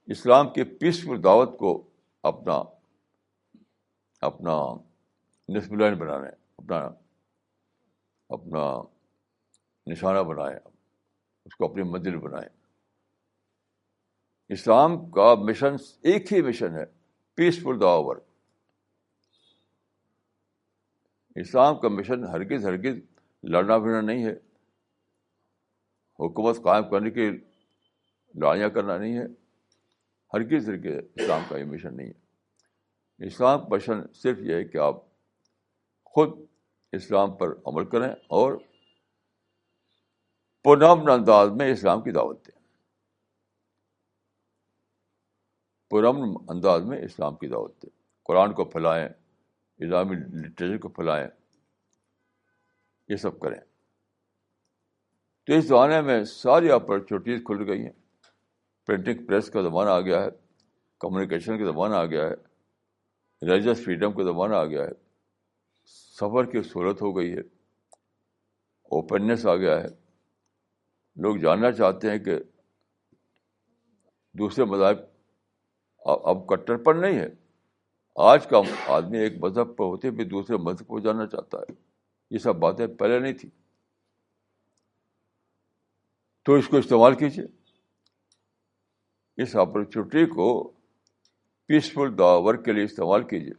اسلام کی پیسفل دعوت کو اپنا نصب لائن بنانے، اپنا نشانہ بنائیں، اس کو اپنی منزل بنائیں. اسلام کا مشن ایک ہی مشن ہے، پیسفل دعوت ورک. اسلام کا مشن ہرگز لڑنا بھیڑنا نہیں ہے، حکومت قائم کرنے کی لڑائیاں کرنا نہیں ہے. ہرگز اسلام کا یہ مشن نہیں ہے. اسلام کا مشن صرف یہ ہے کہ آپ خود اسلام پر عمل کریں اور پرامن انداز میں اسلام کی دعوت دیں. پرامن انداز میں اسلام کی دعوت دیں، قرآن کو پھیلائیں، اسلامی لٹریچر کو پھیلائیں، یہ سب کریں. تو اس زمانے میں ساری اپرچونیٹیز کھل گئی ہیں. پرنٹنگ پریس کا زمانہ آ گیا ہے، کمیونیکیشن کا زمانہ آ گیا ہے، ریلیجس فریڈم کا زمانہ آ گیا ہے، سفر کی سہولت ہو گئی ہے، اوپننیس آ گیا ہے. لوگ جاننا چاہتے ہیں کہ دوسرے مذاہب اب کٹر پر نہیں ہے. آج کا آدمی ایک مذہب پر ہوتے بھی دوسرے مذہب کو جاننا چاہتا ہے. یہ سب باتیں پہلے نہیں تھی. تو اس کو استعمال کیجیے، اس اپرچونیٹی کو پیسفل دعوی ورک کے لیے استعمال کیجیے.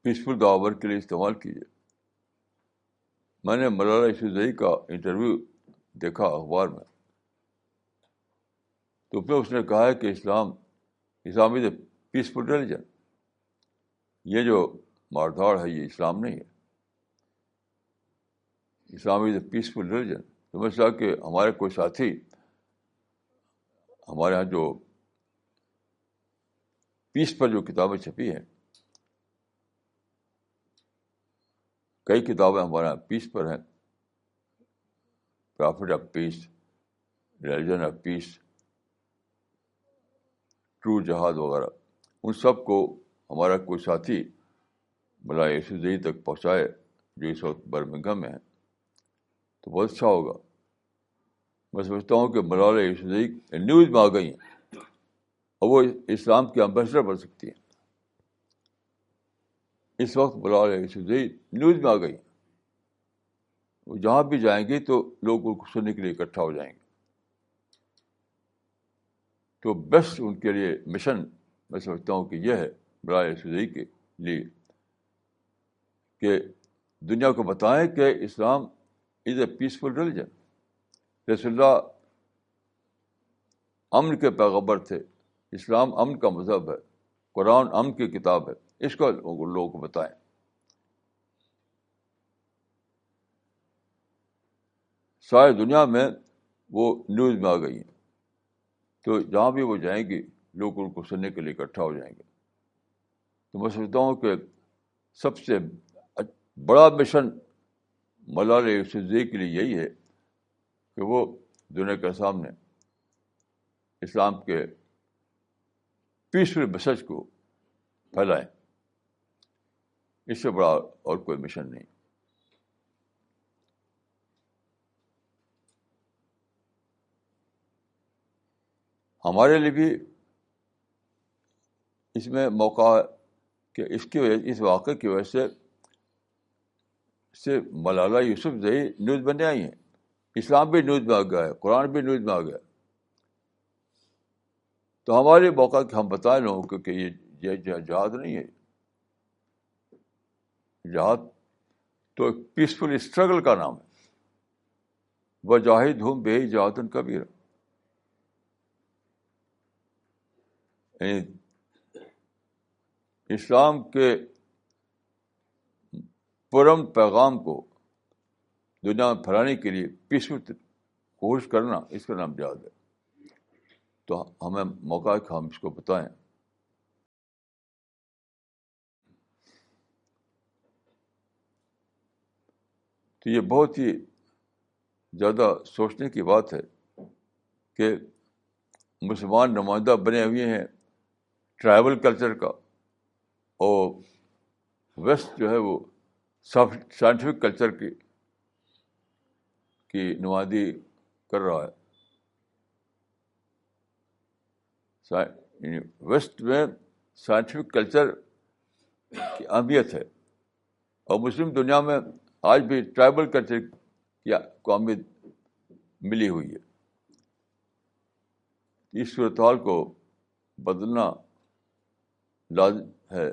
پیسفل دعوی ورک کے لیے استعمال کیجیے. میں نے مولانا یوسفزئی کا انٹرویو دیکھا اخبار میں, تو اس میں اس نے کہا ہے کہ اسلام از اے پیسفل ریلیجن. یہ جو مار دھاڑ ہے یہ اسلام نہیں ہے. اسلام از اے پیسفل ریلیجن. تو میں سوچا کہ ہمارے کوئی ساتھی ہمارے یہاں جو پیس پر جو کتابیں چھپی ہیں, کئی کتابیں ہمارے یہاں پیس پر ہیں, prophet of peace, religion of peace, true جہاد وغیرہ, ان سب کو ہمارا کوئی ساتھی مولانا یوسفزئی تک پہنچائے جو اس وقت برمنگھم میں ہے تو بہت اچھا ہوگا. میں سمجھتا ہوں کہ مولانا یوسفزئی نیوز میں آ گئی ہیں اور وہ اسلام کے امبیسڈر بن سکتی ہیں. اس وقت مولانا یوسفزئی نیوز میں آ گئی ہیں. وہ جہاں بھی جائیں گی تو لوگ ان کو سننے کے لیے اکٹھا ہو جائیں گے. تو بیسٹ ان کے لیے مشن میں سمجھتا ہوں کہ یہ ہے مولانا یوسفزئی کے لیے کہ دنیا کو بتائیں کہ اسلام از اے پیسفل ریلیجن. رسول اللہ امن کے پیغمبر تھے, اسلام امن کا مذہب ہے, قرآن امن کی کتاب ہے. اس کو لوگوں کو بتائیں. ساری دنیا میں وہ نیوز میں آ گئی ہیں, تو جہاں بھی وہ جائیں گی لوگ ان کو سننے کے لیے اکٹھا ہو جائیں گے. تو میں سمجھتا ہوں کہ سب سے بڑا مشن مولانا یوسفزئی کے لیے یہی ہے کہ وہ دنیا کے سامنے اسلام کے پیسفل میسج کو پھیلائیں. اس سے بڑا اور کوئی مشن نہیں. ہمارے لیے بھی اس میں موقع ہے کہ اس واقعے کی وجہ سے مولانا یوسفزئی نیوز بننے آئی ہیں, اسلام بھی نیوز میں آ گیا ہے, قرآن بھی نیوز میں آ گیا. تو ہمارے موقع کہ ہم بتائیں لوگوں کو کہ یہ جہاد نہیں ہے. جہاد تو ایک پیسفل اسٹرگل کا نام ہے. وجاہدہم بہ جہاد کبیرا. یعنی اسلام کے پرم پیغام کو دنیا میں پھیلانے کے لیے پیسفل کوشش کرنا, اس کا نام جہاد ہے. تو ہمیں موقع ہے کہ ہم اس کو بتائیں. تو یہ بہت ہی زیادہ سوچنے کی بات ہے کہ مسلمان نمائندہ بنے ہوئے ہیں ٹرائبل کلچر کا, اور ویسٹ جو ہے وہ سائنٹیفک کلچر کی نمائندگی کر رہا ہے. ویسٹ میں سائنٹیفک کلچر کی اہمیت ہے, اور مسلم دنیا میں آج بھی ٹرائبل کلچر کی کو اہمیت ملی ہوئی ہے. اس صورتحال کو بدلنا لازم ہے.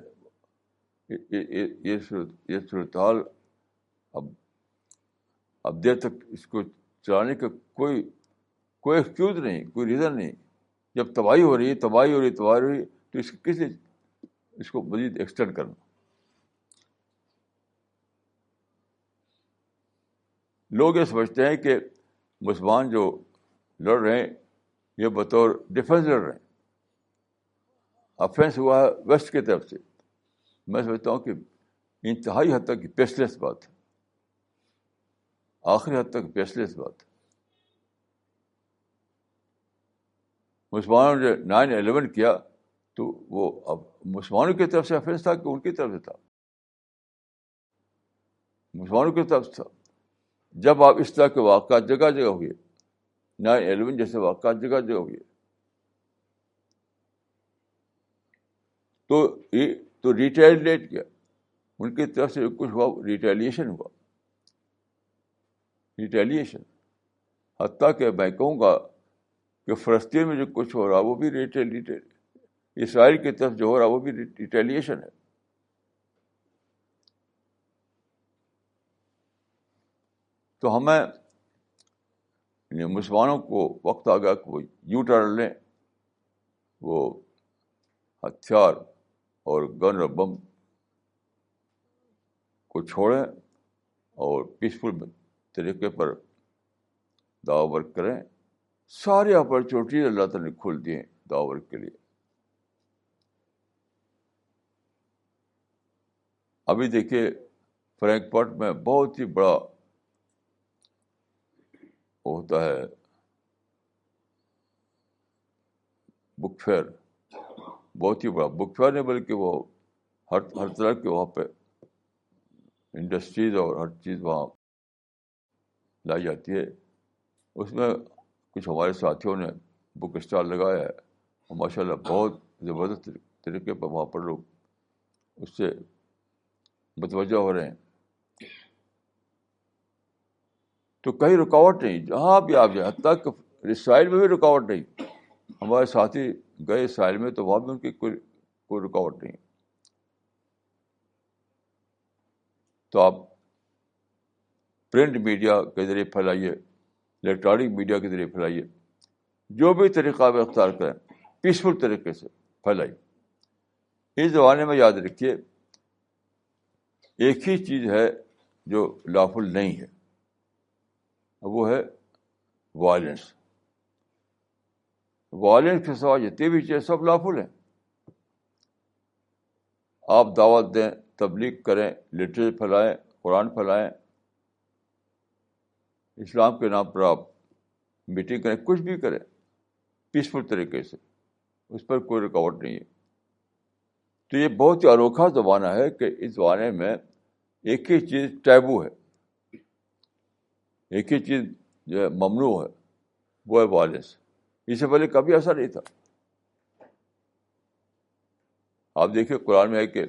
یہ صورتحال اب دیر تک اس کو چلانے کا کوئی ایکسکیوز نہیں, کوئی ریزن نہیں. جب تباہی ہو رہی تو کس لیے اس کو مزید ایکسٹینڈ کرنا. لوگ یہ سمجھتے ہیں کہ مسلمان جو لڑ رہے ہیں یہ بطور ڈیفینس لڑ رہے ہیں, افینس ہوا ہے ویسٹ کی طرف سے. میں سمجھتا ہوں کہ انتہائی حد تک بیس لیس بات ہے, آخری حد تک بیس لیس بات ہے. مسلمانوں نے 9/11 کیا تو وہ اب مسلمانوں کی طرف سے افینس تھا کہ ان کی طرف سے تھا؟ مسلمانوں کی طرف سے تھا. جب آپ اس طرح کے واقعات جگہ جگہ ہوئے, 9/11 جیسے واقعات جگہ جگہ ہوئے, تو ریٹیلیٹ کیا ان کی طرف سے کچھ ہوا, ریٹیلیشن ہوا. حتیٰ کہ میں کہوں گا کہ فلسطین میں جو کچھ ہو رہا وہ بھی اسرائیل کی طرف جو ہو رہا وہ بھی ریٹیلیشن ہے. تو ہمیں مسلمانوں کو وقت آ گیا کہ وہ یو ٹرن لیں, وہ ہتھیار اور گن اور بم کو چھوڑیں اور پیسفل طریقے پر دعوی ورک کریں. ساری اپرچونیٹیز اللہ تعالیٰ نے کھول دی ہیں دعوی ورک کے لیے. ابھی دیکھیے فرینکفرٹ میں بہت ہی بڑا ہوتا ہے بک فیئر, بہت ہی بڑا بک فیئر نہیں بلکہ وہ ہر طرح کے وہاں پہ انڈسٹریز اور ہر چیز وہاں لائی جاتی ہے. اس میں کچھ ہمارے ساتھیوں نے بک اسٹال لگایا ہے اور ماشاء اللہ بہت زبردست طریقے پر وہاں پر لوگ اس سے متوجہ ہو رہے ہیں. تو کہیں رکاوٹ نہیں, جہاں بھی آپ جائیں, حتیٰ کہ اسرائیل میں بھی رکاوٹ نہیں. ہمارے ساتھی گئے اسرائیل میں تو وہاں بھی ان کی کوئی رکاوٹ نہیں. تو آپ پرنٹ میڈیا کے ذریعے پھیلائیے, الیکٹرانک میڈیا کے ذریعے پھیلائیے, جو بھی طریقہ آپ اختیار کریں پیسفل طریقے سے پھیلائیے. اس زمانے میں یاد رکھیے ایک ہی چیز ہے جو لافل نہیں ہے, وہ ہے وائلنس. وائلنس کے سوا جتنی بھی چیزیں سب لافل ہیں. آپ دعوت دیں, تبلیغ کریں, لٹریچر پھیلائیں, قرآن پھیلائیں, اسلام کے نام پر آپ میٹنگ کریں, کچھ بھی کریں پیسفل طریقے سے, اس پر کوئی رکاوٹ نہیں ہے. تو یہ بہت ہی انوکھا زمانہ ہے کہ اس زمانے میں ایک ہی چیز ٹیبو ہے, ایک ہی چیز جو ہے ممنوع ہے, وہ ہے وائلنس. اس سے پہلے کبھی ایسا نہیں تھا. آپ دیکھیے قرآن میں ہے کہ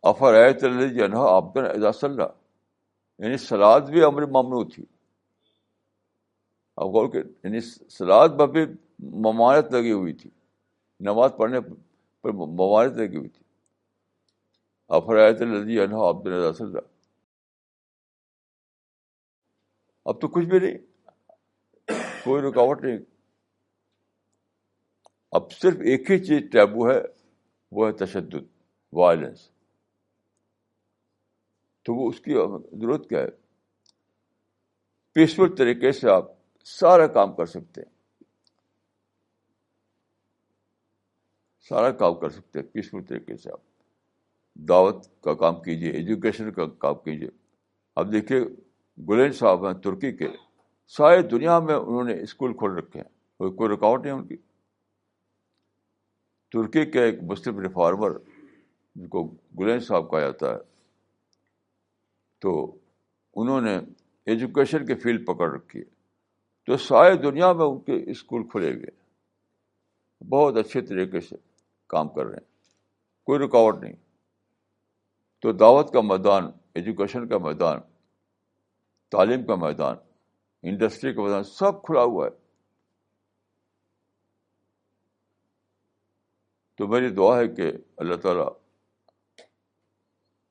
افرأیت الذی ینہی عبدا اذا صلی, یعنی سلاد بھی امر ممنوع تھی. اب غور کہ یعنی سلاد پر بھی ممانعت لگی ہوئی تھی, نماز پڑھنے پر ممانعت لگی ہوئی تھی. افرأیت الذی ینہی عبدا اذا صلی. اب تو کچھ بھی نہیں, کوئی رکاوٹ نہیں. اب صرف ایک ہی چیز ٹیبو ہے, وہ ہے تشدد, وائلنس. تو وہ اس کی ضرورت کیا ہے؟ پیسفل طریقے سے آپ سارا کام کر سکتے ہیں, سارا کام کر سکتے ہیں پیسفل طریقے سے. آپ دعوت کا کام کیجیے, ایجوکیشن کا کام کیجیے. اب دیکھیے گلین صاحب ہیں ترکی کے, ساری دنیا میں انہوں نے اسکول کھول رکھے ہیں, کوئی رکاوٹ نہیں ان کی. ترکی کے ایک مسلم ریفارمر جن کو گلین صاحب کہا جاتا ہے, تو انہوں نے ایجوکیشن کے فیلڈ پکڑ رکھی ہے. تو ساری دنیا میں ان کے اسکول کھلے ہوئے, بہت اچھے طریقے سے کام کر رہے ہیں, کوئی رکاوٹ نہیں. تو دعوت کا میدان, ایجوکیشن کا میدان, تعلیم کا میدان, انڈسٹری کا میدان سب کھلا ہوا ہے. تو میری دعا ہے کہ اللہ تعالیٰ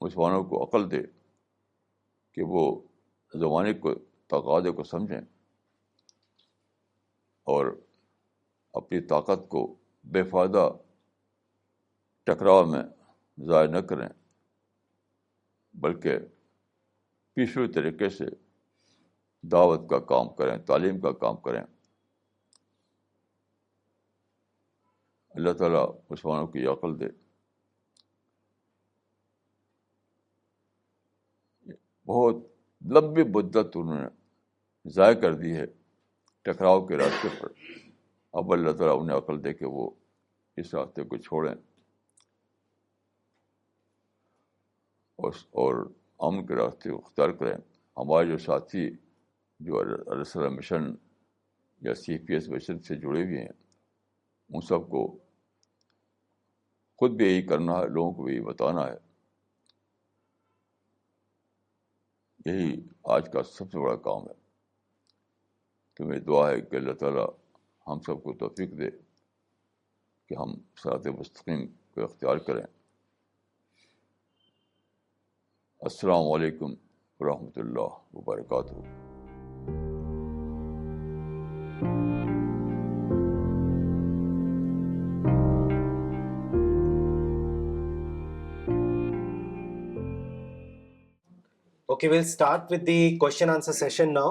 مسلمانوں کو عقل دے کہ وہ زمانے کو تقاضے کو سمجھیں اور اپنی طاقت کو بے فائدہ ٹکراؤ میں ضائع نہ کریں, بلکہ پیسفل طریقے سے دعوت کا کام کریں, تعلیم کا کام کریں. اللہ تعالیٰ مسلمانوں کی عقل دے. بہت لمبی مدت انہوں نے ضائع کر دی ہے ٹکراؤ کے راستے پر. اب اللہ تعالیٰ انہیں عقل دے کہ وہ اس راستے کو چھوڑیں اور امن کے راستے کو اختیار کریں. ہمارے جو ساتھی جو السلام مشن یا CPS مشن سے جڑے ہوئے ہیں, ان سب کو خود بھی یہی کرنا ہے, لوگوں کو بھی یہی بتانا ہے. یہی آج کا سب سے بڑا کام ہے. تو میری دعا ہے کہ اللہ تعالیٰ ہم سب کو توفیق دے کہ ہم صراط مستقیم کو اختیار کریں. السلام علیکم ورحمۃ اللہ وبرکاتہ. Okay, we'll start with the question answer session now.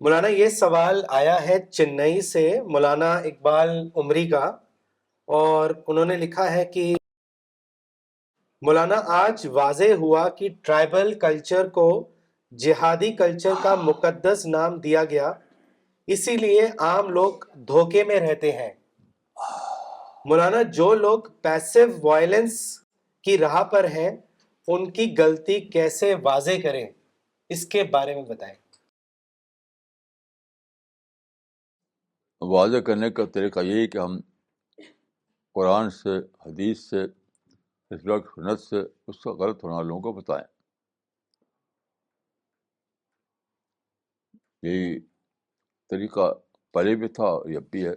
مولانا یہ سوال آیا ہے چنئی سے مولانا اقبال عمری کا، اور انہوں نے لکھا ہے کہ مولانا آج واضح ہوا کہ ٹرائبل کلچر کو جہادی کلچر کا مقدس نام دیا گیا، اسی لیے عام لوگ دھوکے میں رہتے ہیں. مولانا جو لوگ پیسو وائلنس کی راہ پر ہیں ان کی غلطی کیسے واضح کریں، اس کے بارے میں بتائیں. واضح کرنے کا طریقہ یہی کہ ہم قرآن سے، حدیث سے، اسلام سنت سے اس کا غلط ہونا لوگوں کو بتائیں. یہی طریقہ پہلے بھی تھا اور اب بھی ہے.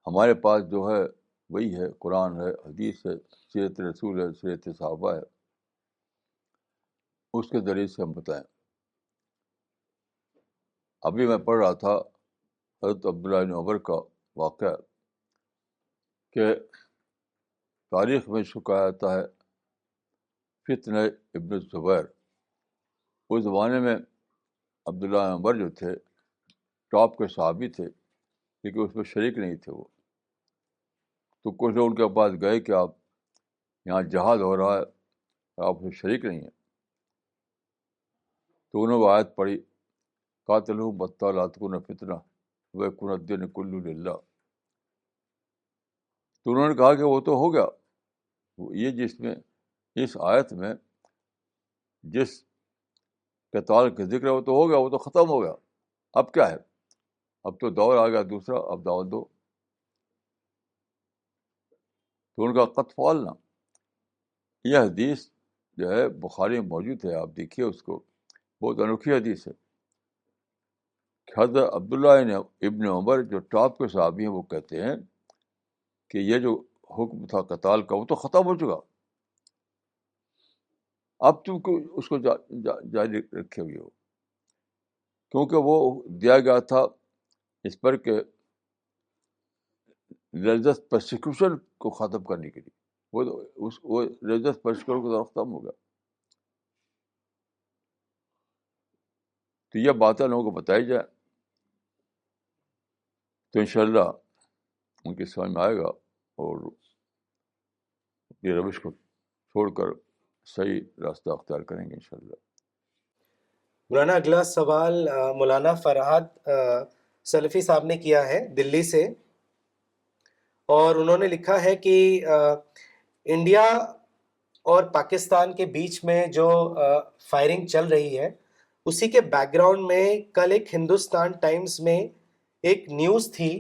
ہمارے پاس جو ہے وہی ہے، قرآن ہے، حدیث ہے، سیرت رسول ہے، سیرت صحابہ ہے، اس کے ذریعے سے ہم بتائیں. ابھی میں پڑھ رہا تھا حضرت عبداللہ بن عمر کا واقعہ کہ تاریخ میں کہا جاتا ہے فتنہ ابن الزبیر. اس زمانے میں عبداللہ بن عمر جو تھے ٹاپ کے صحابی تھے، لیکن اس میں شریک نہیں تھے وہ. تو کچھ لوگ ان کے پاس گئے کہ آپ یہاں جہاد ہو رہا ہے، آپ اس میں شریک نہیں ہیں. تو انہوں نے وہ آیت پڑھی، قاتلہم حتی لا تکون فتنہ ویکون الدین کلہ للہ. تو انہوں نے کہا کہ وہ تو ہو گیا، یہ جس میں اس آیت میں جس قتال کا ذکر ہے وہ تو ہو گیا، وہ تو ختم ہو گیا. اب کیا ہے؟ اب تو دور آ گیا دوسرا، اب دعوت دو. تو ان کا قد فعلنا. یہ حدیث جو ہے بخاری میں موجود ہے، آپ دیکھیے اس کو، بہت انوکھی حدیث ہے. حضرت عبداللہ ابن عمر جو ٹاپ کے صحابی ہیں وہ کہتے ہیں کہ یہ جو حکم تھا قتال کا وہ تو ختم ہو چکا، اب تم کو اس کو جاری رکھے ہوئے ہو، کیونکہ وہ دیا گیا تھا اس پر کہ ریلیجس پرسیکیوشن کو ختم کرنے کے لیے. وہ ریلیجس پرسیکیوشن کو ختم ہو گیا. تو یہ باتیں لوگوں کو بتائی جائے تو انشاءاللہ ان کی سمجھ میں آئے گا اور یہ روش کو چھوڑ کر صحیح راستہ اختیار کریں گے انشاءاللہ. مولانا اگلا سوال مولانا فرحات سلفی صاحب نے کیا ہے دلی سے، اور انہوں نے لکھا ہے کہ انڈیا اور پاکستان کے بیچ میں جو فائرنگ چل رہی ہے اسی کے بیک گراؤنڈ میں کل ایک ہندوستان ٹائمز میں ایک نیوز تھی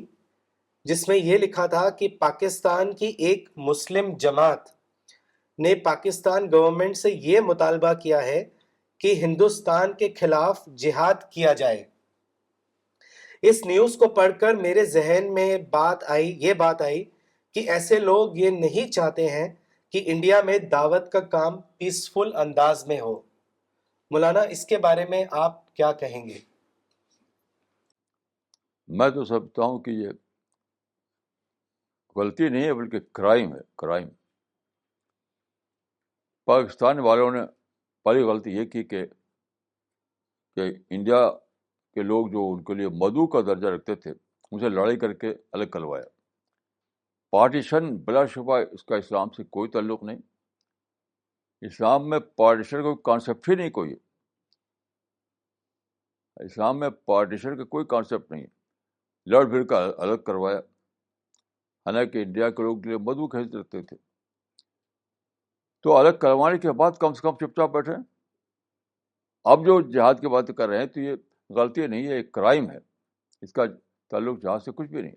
جس میں یہ لکھا تھا کہ پاکستان کی ایک مسلم جماعت نے پاکستان گورنمنٹ سے یہ مطالبہ کیا ہے کہ ہندوستان کے خلاف جہاد کیا جائے. اس نیوز کو پڑھ کر میرے ذہن میں یہ بات آئی کہ ایسے لوگ یہ نہیں چاہتے ہیں کہ انڈیا میں دعوت کا کام پیسفل انداز میں ہو. مولانا اس کے بارے میں آپ کیا کہیں گے؟ میں تو سمجھتا ہوں کہ یہ غلطی نہیں ہے بلکہ کرائم ہے، کرائم. پاکستان والوں نے پہلی غلطی یہ کی کہ انڈیا کے لوگ جو ان کے لیے مدعو کا درجہ رکھتے تھے ان سے لڑائی کر کے الگ کروایا. پارٹیشن بلا شبہ اس کا اسلام سے کوئی تعلق نہیں. اسلام میں پارٹیشن کا کانسیپٹ ہی نہیں کوئی. اسلام میں پارٹیشن کا کوئی کانسیپٹ نہیں. لڑ بھڑ کا الگ کروایا، حالانکہ انڈیا کے لوگ کے لیے مدعو حیثیت رکھتے تھے. تو الگ کروانے کے بعد کم سے کم چپ چاپ بیٹھے. اب جو جہاد کی بات کر رہے ہیں تو یہ غلطی نہیں ہے، ایک کرائم ہے. اس کا تعلق جہاد سے کچھ بھی نہیں.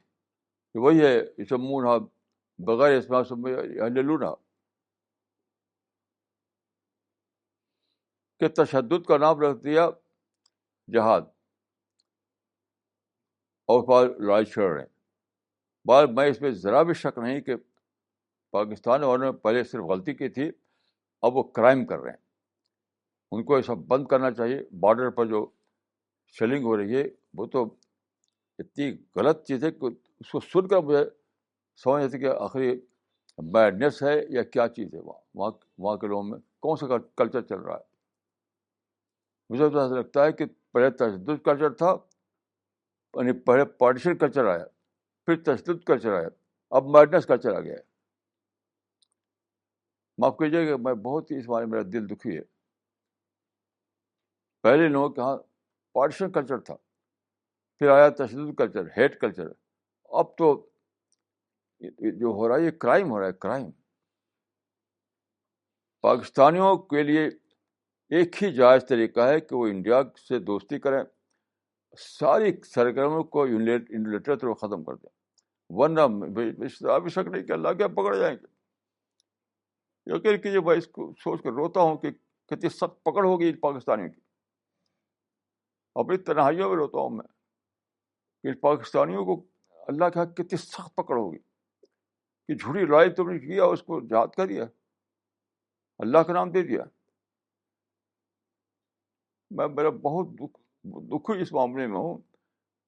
وہی ہے یسمونہا بغیر اسماء ثم یحللونہا، کہ تشدد کا نام رکھ دیا جہاد. اور پار لڑائی چھڑ رہے ہیں. بار میں اس پہ ذرا بھی شک نہیں کہ پاکستان والوں نے پہلے صرف غلطی کی تھی, اب وہ کرائم کر رہے ہیں. ان کو یہ سب بند کرنا چاہیے. بارڈر پر جو شیلنگ ہو رہی ہے وہ تو اتنی غلط چیز ہے کہ اس کو سن کر مجھے سمجھ آتی کہ آخری بیڈنس ہے یا کیا چیز ہے. وہاں کے لوگوں میں کون سا کلچر چل رہا ہے. مجھے تو ایسا لگتا ہے کہ پہلے تشدد کلچر تھا, یعنی پہلے پارٹیشن کلچر آیا, پھر تشدد کلچر آیا, اب بیڈنس کلچر آ گیا ہے. معاف کیجیے کہ میں بہت ہی اس بارے میں میرا دل دکھی ہے. پہلے لوگوں کے یہاں پارٹیشن کلچر تھا, پھر آیا تشدد کلچر, ہیٹ کلچر. اب تو جو ہو رہا ہے یہ کرائم ہو رہا ہے, کرائم. پاکستانیوں کے لیے ایک ہی جائز طریقہ ہے کہ وہ انڈیا سے دوستی کریں, ساری سرگرمیوں کو یونیلیٹرل طور ختم کر دیں, ورنہ ابھی شک نہیں کہ اللہ کیا پکڑ جائیں گے. یقین کیجیے میں اس کو سوچ کر روتا ہوں کہ کتنی سخت پکڑ ہوگی پاکستانیوں کی. اپنی تنہائیوں میں روتا ہوں میں کہ پاکستانیوں کو اللہ کے ہاں کتنی سخت پکڑ ہوگی کہ جھوٹی لڑائی تم نے کیا, اس کو جہاد کر دیا, اللہ کا نام دے دیا. میرا بہت دکھی اس معاملے میں ہوں,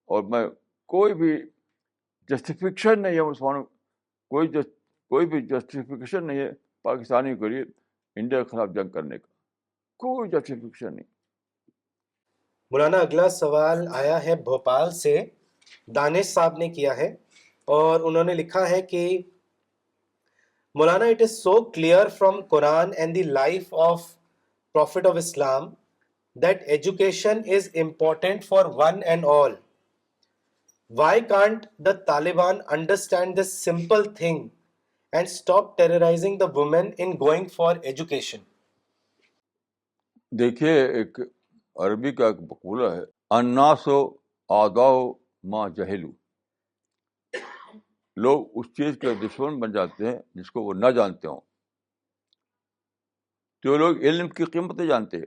اور میں کوئی بھی جسٹیفیکیشن نہیں ہے مسلمانوں, کوئی بھی جسٹیفیکیشن نہیں ہے پاکستانی کے لیے انڈیا کے خلاف جنگ کرنے کا, کوئی جسٹیفیکیشن نہیں. مولانا اگلا سوال آیا ہے بھوپال سے, دانش صاحب نے کیا ہے, اور انہوں نے لکھا ہے کہ مولانا it is so clear from Quran and the life of Prophet of Islam that education is important for one and all. Why can't the Taliban understand this simple thing and stop terrorizing the women in going for education? دیکھیے, ایک عربی کا ایک مقولہ ہے, الناس اعداء ما جہلوا. لوگ اس چیز کے دشمن بن جاتے ہیں جس کو وہ نہ جانتے ہوں. تو لوگ علم کی قیمت نہیں جانتے,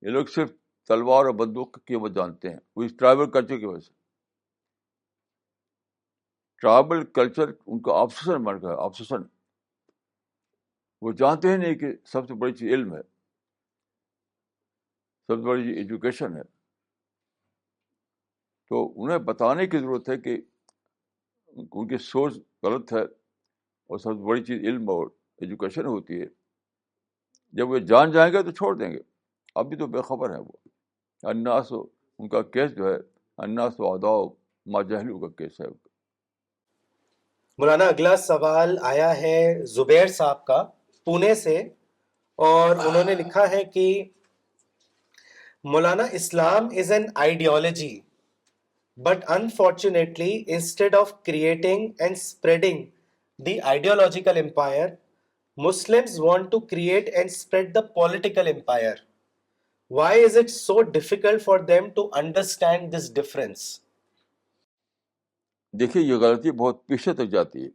یہ لوگ صرف تلوار اور بندوق کی قیمت جانتے ہیں, وہ اس ٹرائبل کلچر کی وجہ سے. ٹرائبل کلچر ان کا آبسیشن بن گیا, آبسیشن. وہ جانتے ہی نہیں کہ سب سے بڑی چیز علم ہے, سب سے بڑی چیز ایجوکیشن ہے. تو انہیں بتانے کی ضرورت ہے کہ ان کی سوچ غلط ہے, اور سب سے بڑی چیز علم اور ایجوکیشن ہوتی ہے. جب وہ جان جائیں گے تو چھوڑ دیں گے, ابھی تو بے خبر ہے وہ. الناس, ان کا کیس جو ہے الناس اعداء ما جہلوا کا کیس ہے. مولانا اگلا سوال آیا ہے زبیر صاحب کا پونے سے, اور انہوں نے لکھا ہے کہ مولانا Islam is an ideology, but unfortunately instead of creating and spreading the ideological empire, Muslims want to create and spread the political empire. Why is it so difficult for them to understand this difference? دیکھیے, یہ غلطی بہت پیچھے تک جاتی ہے.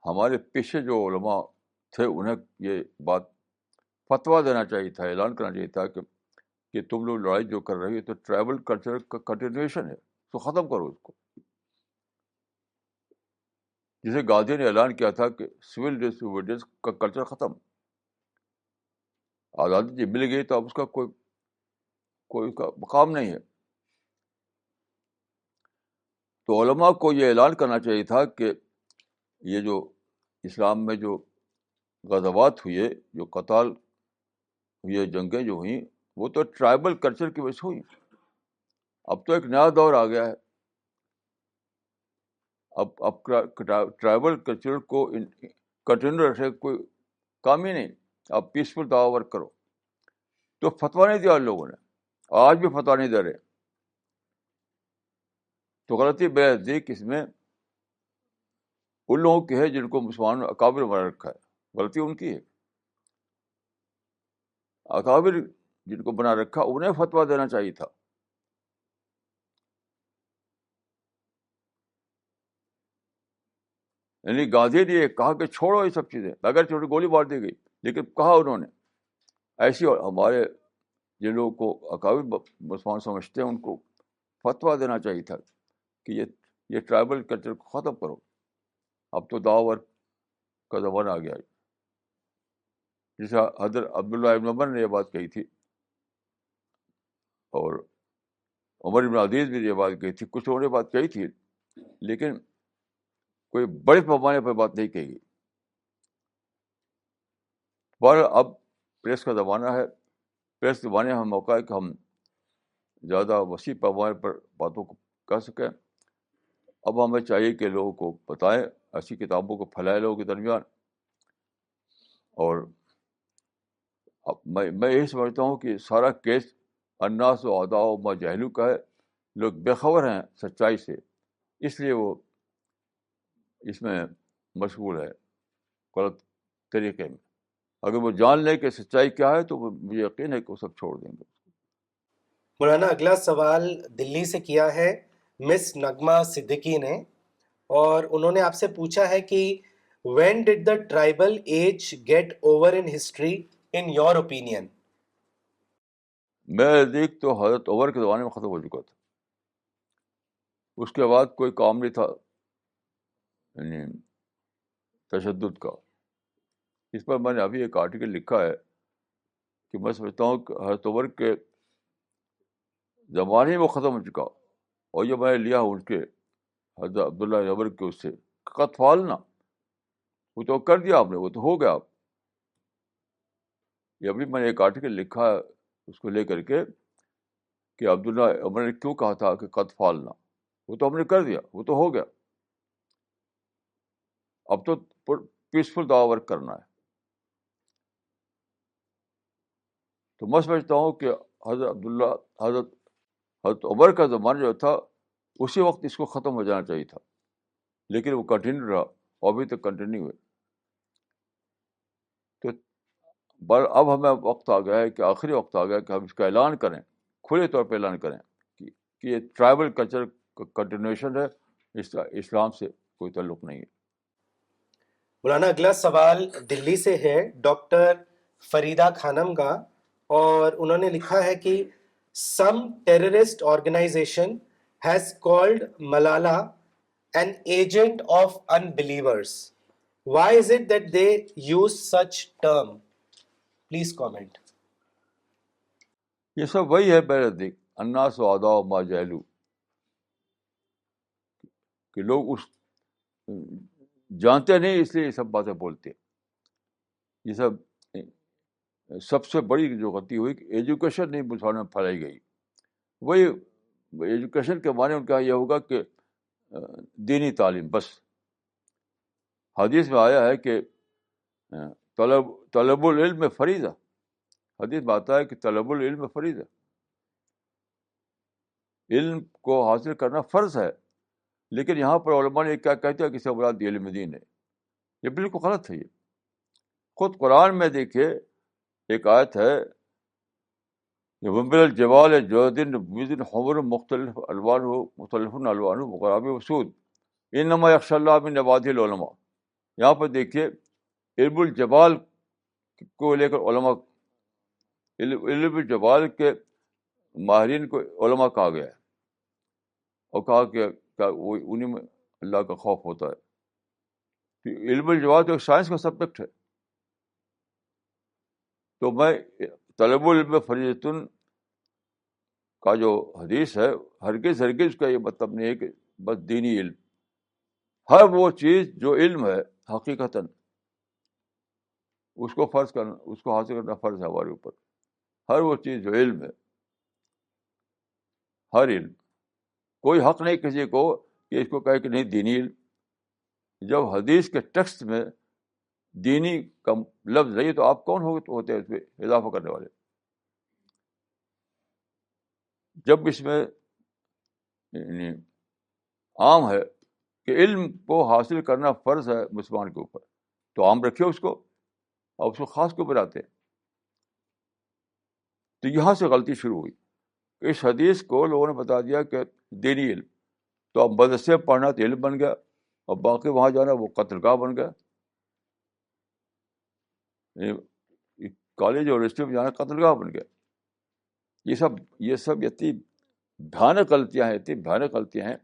ہمارے پیچھے جو علماء تھے انہیں یہ بات فتویٰ دینا چاہیے تھا, اعلان کرنا چاہیے تھا کہ تم لوگ لڑائی جو کر رہی ہے تو ٹرائبل کلچر کا کنٹینیوشن ہے, تو ختم کرو اس کو. جسے گاندھی نے اعلان کیا تھا کہ سول ڈس کا کلچر ختم. آزادی جب مل گئی تو اب اس کا کوئی کا مقام نہیں ہے. تو علماء کو یہ اعلان کرنا چاہیے تھا کہ یہ جو اسلام میں جو غزوات ہوئے, جو قتال ہوئے, جنگیں جو ہوئیں, وہ تو ٹرائبل کلچر کی وجہ سے ہوئی. اب تو ایک نیا دور آ گیا ہے. اب ٹرائبل کلچر کو کنٹینیو رکھنے کوئی کام ہی نہیں. اب پیسفل دعوی ورک کرو. تو فتویٰ نہیں دیا ان لوگوں نے, آج بھی فتویٰ نہیں دے رہے. تو غلطی بے نزدیک اس میں ان لوگوں کی ہے جن کو مسلمانوں نے اکابر بنا رکھا ہے. غلطی ان کی ہے. اکابر جن کو بنا رکھا انہیں فتویٰ دینا چاہیے تھا. یعنی گاندھی نے یہ کہا کہ چھوڑو یہ سب چیزیں, اگر چھوٹی گولی مار دی گئی, لیکن کہا انہوں نے. ایسی ہمارے جن لوگوں کو اکابر مسلمان سمجھتے ہیں ان کو فتویٰ دینا چاہیے تھا کہ یہ ٹرائبل کلچر کو ختم کرو. اب تو داور کا زمانہ آ گیا ہے. جیسے حضرت عبداللہ ابن عمر نے یہ بات کہی تھی, اور عمر بن عزیز بھی یہ بات کہی تھی, کچھ لوگوں نے بات کہی تھی, لیکن کوئی بڑے پیمانے پر بات نہیں کہی گئی. پر اب پریس کا زمانہ ہے, پریس کے زمانے میں موقع ہے کہ ہم زیادہ وسیع پیمانے پر باتوں کو کہہ سکیں. اب ہمیں چاہیے کہ لوگوں کو بتائیں, ایسی کتابوں کو پھیلائیں لوگوں کے درمیان. اور اب میں یہی سمجھتا ہوں کہ سارا کیس الناس و اعداء ما جہلوا کا ہے. لوگ بے خبر ہیں سچائی سے, اس لیے وہ اس میں مشغول ہے غلط طریقے میں. اگر وہ جان لیں کہ سچائی کیا ہے تو مجھے یقین ہے کہ وہ سب چھوڑ دیں گے. مولانا اگلا سوال دلی سے کیا ہے مس نغمہ صدیقی نے, اور انہوں نے آپ سے پوچھا ہے کہ when did the tribal age get over in history in your opinion? میرے نزدیک تو حضرت عمر کے زمانے میں ختم ہو چکا تھا. اس کے بعد کوئی کام نہیں تھا یعنی تشدد کا. اس پر میں نے ابھی ایک آرٹیکل لکھا ہے کہ میں سمجھتا ہوں کہ حضرت عمر کے زمانے میں ختم ہو چکا, اور یہ میں نے لیا ان کے حضرت عبداللہ عمر کے اس سے قد فعلنا, وہ تو کر دیا آپ نے, وہ تو ہو گیا. یہ ابھی میں نے ایک آرٹیکل لکھا ہے اس کو لے کر کے کہ عبداللہ عمر نے کیوں کہا تھا کہ قد فعلنا, وہ تو ہم نے کر دیا, وہ تو ہو گیا. اب تو پیسفل دعوی ورک کرنا ہے. تو میں سمجھتا ہوں کہ حضرت عمر کا زمانہ جو تھا اسی وقت اس کو ختم ہو جانا چاہیے تھا, لیکن وہ کنٹینیو رہا, اور ابھی تک کنٹینیو ہے. تو اب ہمیں وقت آ گیا ہے کہ آخری وقت آ گیا کہ ہم اس کا اعلان کریں, کھلے طور پہ اعلان کریں کہ یہ ٹرائبل کلچر کا کنٹینیوشن ہے, اسلام سے کوئی تعلق نہیں ہے. مولانا اگلا سوال دلی سے ہے ڈاکٹر فریدہ خانم کا, اور انہوں نے لکھا ہے کہ some terrorist organisation has called Malala an agent of unbelievers. Why is it that they use such term? Please comment. یہ سب وہی ہے میرے نزدیک, الناس و اعداء ما جہلوا, کہ لوگ اس جانتے نہیں اس لیے یہ سب باتیں بولتے. یہ سب سے بڑی جو غلطی ہوئی کہ ایجوکیشن نہیں مسلمانوں میں پھیلائی گئی. وہی ایجوکیشن کے معنی ان کا یہ ہوگا کہ دینی تعلیم بس. حدیث میں آیا ہے کہ طلب العلم فریضہ, حدیث میں آتا ہے کہ طلب العلم فریضہ, علم کو حاصل کرنا فرض ہے. لیکن یہاں پر علماء نے کیا کہتے ہیں کہ سے مراد علم دین ہے. یہ بالکل غلط ہے. یہ خود قرآن میں دیکھیے ایک آیت ہے, وَمِنَ الْجِبَالِ جُدُدٌ بِيضٌ حُمُرٌ مُخْتَلِفٌ أَلْوَانُهُ وَغَرَابِيبُ سُودٌ إِنَّمَا يَخْشَى اللَّهَ مِنْ عِبَادِهِ الْعُلَمَاءُ. یہاں پر دیکھیے علم الجبال کو لے کر علماء, علم الجبال کے ماہرین کو علماء کہا گیا ہے, اور کہا کہ وہ انہیں میں اللہ کا خوف ہوتا ہے. علم الجبال تو ایک سائنس کا سبجیکٹ ہے. تو میں طلب العلم فریضۃ کا جو حدیث ہے ہرگز کا یہ مطلب نہیں ہے کہ بس دینی علم. ہر وہ چیز جو علم ہے حقیقتاً اس کو فرض کرنا, اس کو حاصل کرنا فرض ہے ہمارے اوپر. ہر وہ چیز جو علم ہے, ہر علم, کوئی حق نہیں کسی کو کہ اس کو کہے کہ نہیں دینی علم. جب حدیث کے ٹیکسٹ میں دینی کا لفظ نہیں تو آپ کون ہوتے ہیں اس میں اضافہ کرنے والے. جب اس میں یعنی عام ہے کہ علم کو حاصل کرنا فرض ہے مسلمان کے اوپر, تو عام رکھیے اس کو, اور اس کو خاص کیوں بناتے ہیں. تو یہاں سے غلطی شروع ہوئی. اس حدیث کو لوگوں نے بتا دیا کہ دینی علم, تو اب مدرسے پڑھنا تو علم بن گیا, اور باقی وہاں جانا وہ قتل گاہ بن گیا. کالج اور یونیورسٹی میں جانا قتل گاہ بن گیا. یہ سب اتنی بھیانک غلطیاں ہیں، اتنی بھیانک غلطیاں ہیں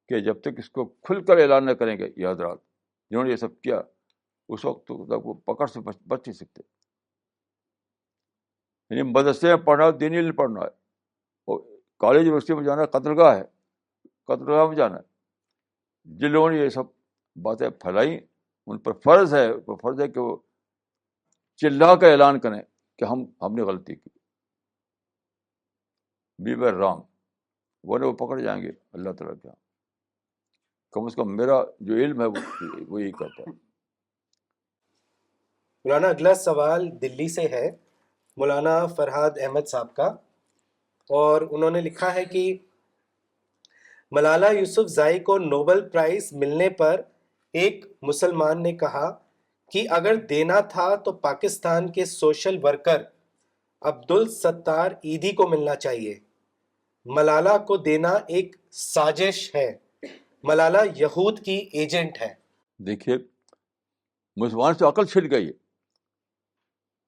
کہ جب تک اس کو کھل کر اعلان نہ کریں گے یہ حضرات جنہوں نے یہ سب کیا، اس وقت تک وہ پکڑ سے بچ نہیں سکتے. یعنی مدرسے میں پڑھنا دینی علم پڑھنا ہے، اور کالج یونیورسٹی میں جانا قتلگاہ ہے، قتلگاہ میں جانا ہے. جن لوگوں نے یہ سب باتیں پھیلائیں ان پر فرض ہے کہ وہ چلا کر اعلان کریں کہ ہم نے غلطی کی، وی ور رانگ، ورنہ وہ پکڑ جائیں گے اللہ تعالیٰ کے یہاں. کم از کم میرا جو علم ہے وہ یہی کہتا ہے. مولانا اگلا سوال دلی سے ہے، مولانا فرحاد احمد صاحب کا، اور انہوں نے لکھا ہے کہ ملالہ یوسف زائی کو نوبل پرائز ملنے پر ایک مسلمان نے کہا کہ اگر دینا تھا تو پاکستان کے سوشل ورکر عبدالستار ایدھی کو ملنا چاہیے. ملالہ کو دینا ایک سازش ہے، ملالہ یہود کی ایجنٹ ہے. دیکھیے، مسلمان سے عقل چھن گئی ہے،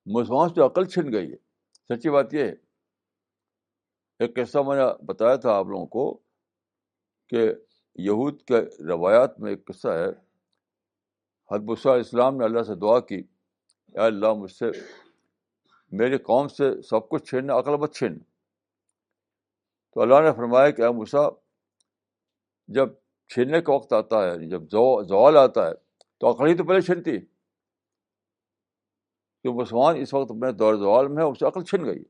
مسلمان سے عقل چھن گئی ہے. سچی بات یہ ہے. ایک قصہ میں نے بتایا تھا آپ لوگوں کو کہ یہود کے روایات میں ایک قصہ ہے. حضرت موسیٰ علیہ السلام نے اللہ سے دعا کی، اے اللہ مجھ سے میری قوم سے سب کچھ چھیننا، عقل مت چھین. تو اللہ نے فرمایا کہ اے موسیٰ، جب چھیننے کا وقت آتا ہے، جب زوال آتا ہے تو عقل ہی تو پہلے چھینتی. کہ مسلمان اس وقت اپنے دور زوال میں ہے، اس سے عقل چھن گئی.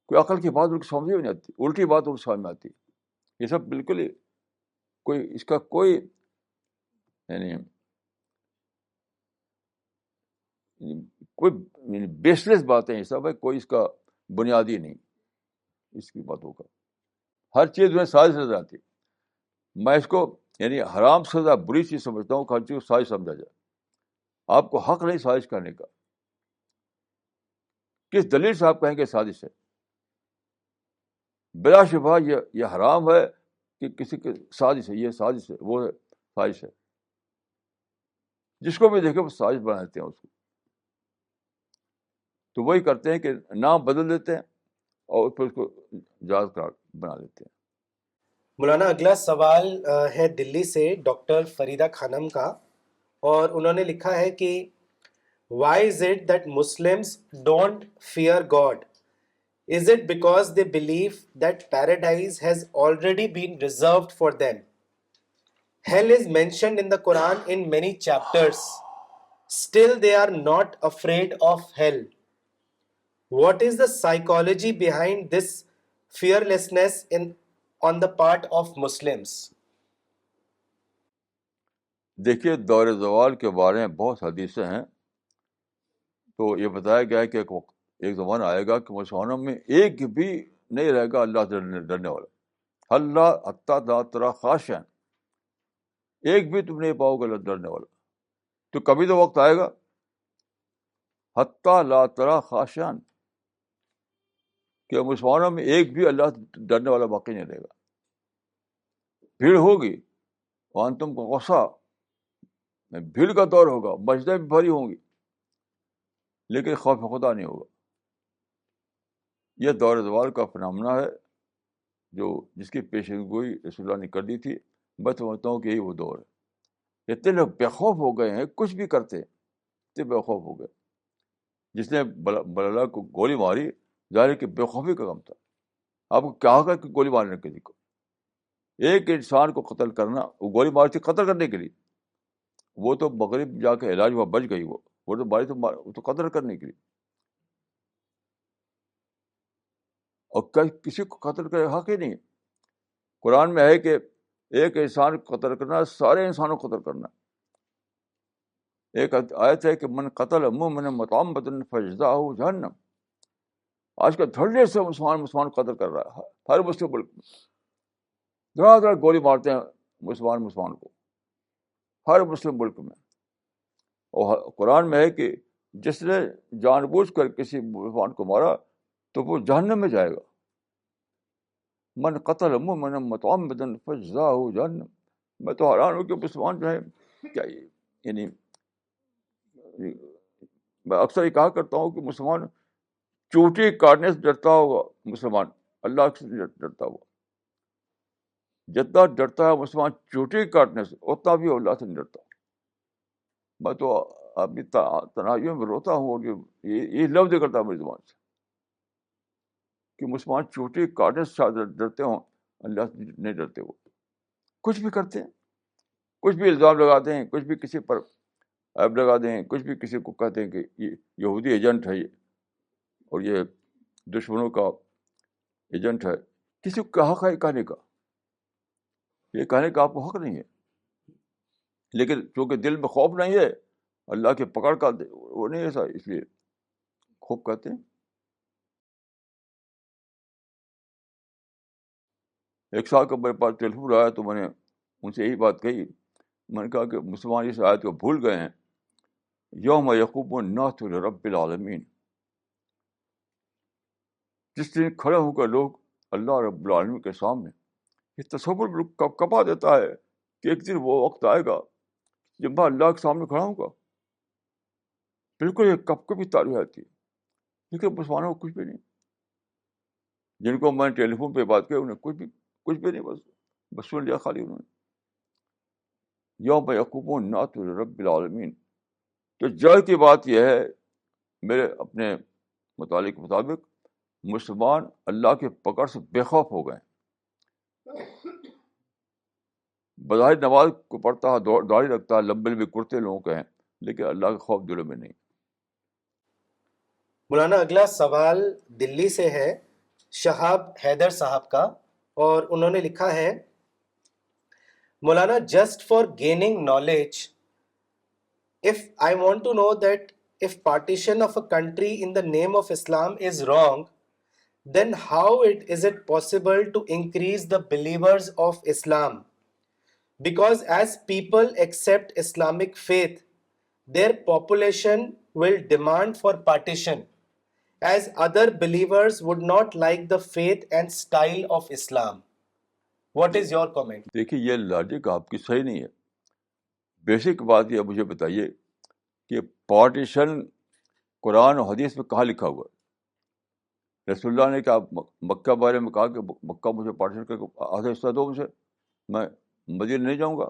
کوئی عقل کی بات ان کو سمجھ میں نہیں آتی، الٹی بات ان کو سمجھ میں آتی. یہ سب بالکل ہی اس کا کوئی یعنی کوئی بیس لیس باتیں یہ سب ہے، کوئی اس کا بنیادی نہیں اس کی باتوں کا. ہر چیز میں سازش نظر آتی. میں اس کو یعنی حرام سے زیادہ بری چیز سمجھتا ہوں کہ ہر چیز کو سازش سمجھا جائے. آپ کو حق نہیں سازش کرنے کا. کس دلیل سے آپ کہیں گے سازش ہے؟ بلا شبہ یہ حرام ہے کہ کسی کی سازش ہے، یہ سازش ہے، وہ سازش ہے. جس کو بھی دیکھے وہ سازش بنا دیتے ہیں اس کو. تو وہی کرتے ہیں کہ نام بدل دیتے ہیں اور پھر اس کو جائز قرار بنا دیتے ہیں. مولانا اگلا سوال ہے دلی سے ڈاکٹر فریدہ خانم کا، اور انہوں نے لکھا ہے کہ why is it that Muslims don't fear God? Is it because they believe that paradise has already been reserved for them? Hell is mentioned in the Quran in many chapters. Still they are not afraid of hell. What is the psychology behind this fearlessness on the part of Muslims? دیکھیے، دور زوال کے بارے میں بہت حدیثیں ہیں. تو یہ بتایا گیا ہے کہ ایک زمانہ آئے گا کہ مسلمانوں میں ایک بھی نہیں رہے گا اللہ سے ڈرنے والا. اللہ حتیٰ لا تری خاشعا، ایک بھی تم نہیں پاؤ گے اللہ ڈرنے والا. تو کبھی تو وقت آئے گا حتیٰ لا تری خاشعا کہ مسلمانوں میں ایک بھی اللہ سے ڈرنے والا باقی نہیں رہے گا. بھیڑ ہوگی، وانتم کو غصہ، بھیڑ کا دور ہوگا، مسجدیں بھی بھری ہوں گی، لیکن خوف خدا نہیں ہوگا. یہ دور زوال کا فنامنا ہے جس کی پیشن گوئی رسول اللہ نے کر دی تھی. میں سمجھتا ہوں کہ یہی وہ دور ہے. اتنے لوگ بے خوف ہو گئے ہیں، کچھ بھی کرتے ہیں، اتنے بے خوف ہو گئے. جس نے بلالہ کو گولی ماری، ظاہر کہ بے خوفی کا کم تھا. آپ کو کیا ہوگا کہ گولی مارنے کسی کو؟ ایک انسان کو قتل کرنا، وہ گولی ماری تھی قتل کرنے کے لیے. وہ تو مغرب جا کے علاج ہوا، بچ گئی. وہ تو ماری تو قتل کرنے کے لیے. اور کسی کو قتل کرنے حق ہی نہیں. قرآن میں ہے کہ ایک انسان کو قتل کرنا سارے انسانوں کو قتل کرنا. ایک آیت ہے کہ من قتل مؤمنا متعمدا فجزاؤہ جہنم. آج کا دھڑے سے مسلمان قتل کر رہا ہے ہر مسلم ملک میں. دھڑا گولی مارتے ہیں مسلمان کو ہر مسلم ملک میں. اور قرآن میں ہے کہ جس نے جان بوجھ کر کسی مسلمان کو مارا تو وہ جہنم میں جائے گا. من قتل مؤمنا متعمدا فجزاؤہ جہنم. میں تو حیران ہوں کہ مسلمان جو ہے کیا یعنی میں اکثر یہ کہا کرتا ہوں کہ مسلمان چوٹی کاٹنے سے ڈرتا ہوگا مسلمان اللہ سے نہیں ڈرتا وہ. جتنا ڈرتا ہے مسلمان چوٹی کاٹنے سے اتنا بھی اللہ سے نہیں ڈرتا. میں تو اپنی تنہائیوں میں روتا ہوں اور یہ لفظ کرتا ہوں میری زبان سے کہ مسلمان چوٹی کاٹنے سے شاید ڈرتے ہوں, اللہ سے نہیں ڈرتے. وہ کچھ بھی کرتے ہیں, کچھ بھی الزام لگاتے ہیں, کچھ بھی کسی پر عیب لگا دیں, کچھ بھی کسی کو کہتے ہیں کہ یہ یہودی ایجنٹ ہے یہ, اور یہ دشمنوں کا ایجنٹ ہے. کسی کو حق ہے کہنے کا, یہ کہنے کا آپ کو حق نہیں ہے, لیکن چونکہ دل میں خوف نہیں ہے اللہ کے پکڑ کا, وہ نہیں ایسا, اس لیے خوب کہتے ہیں. ایک سال کا میرے پاس ٹیلیفون آیا تو میں نے ان سے یہی بات کہی. میں نے کہا کہ مسلمان اس آیت کو بھول گئے ہیں, یوم یقوم الناس لرب العالمین, جس دن کھڑے ہو کر لوگ اللہ رب العالمین کے سامنے. یہ تصور کپا دیتا ہے کہ ایک دن وہ وقت آئے گا جب میں اللہ کے سامنے کھڑا ہوں گا. بالکل یہ کب کبھی تاریخ آتی ہے, لیکن مسلمانوں کو کچھ بھی نہیں. جن کو میں نے ٹیلی فون پہ بات کی انہیں کچھ بھی نہیں, بس سن لیا خالی انہوں نے. یوم یقوم الناس لرب العالمین. تو جل کی بات یہ ہے میرے اپنے مطالعے کے مطابق, مسلمان اللہ کے پکڑ سے بے خوف ہو گئے. بظاہر نماز کو پڑھتا ہے, داڑھی رکھتا ہے, لمبے لمبے کرتے لوگوں کے ہیں, لیکن اللہ کا خوف دلوں میں نہیں. مولانا اگلا سوال دلی سے ہے شہاب حیدر صاحب کا, اور انہوں نے لکھا ہے, مولانا just for gaining knowledge, if I want to know that if partition of a country in the name of Islam is wrong, then how is it possible to increase the believers of Islam? Because as people accept Islamic faith, their population will demand for partition, as other believers would not like the faith and style of Islam. What is your comment? دیکھیے یہ لاجک آپ کی صحیح نہیں ہے. بیسک بات یہ مجھے بتائیے کہ پارٹیشن قرآن و حدیث میں کہاں لکھا ہوا ہے؟ رسول اللہ نے کیا مکہ بارے میں کہا کہ مکہ مجھے پارٹیشن کر کے آدھا حصہ دو مجھے, میں مدینہ نہیں جاؤں گا؟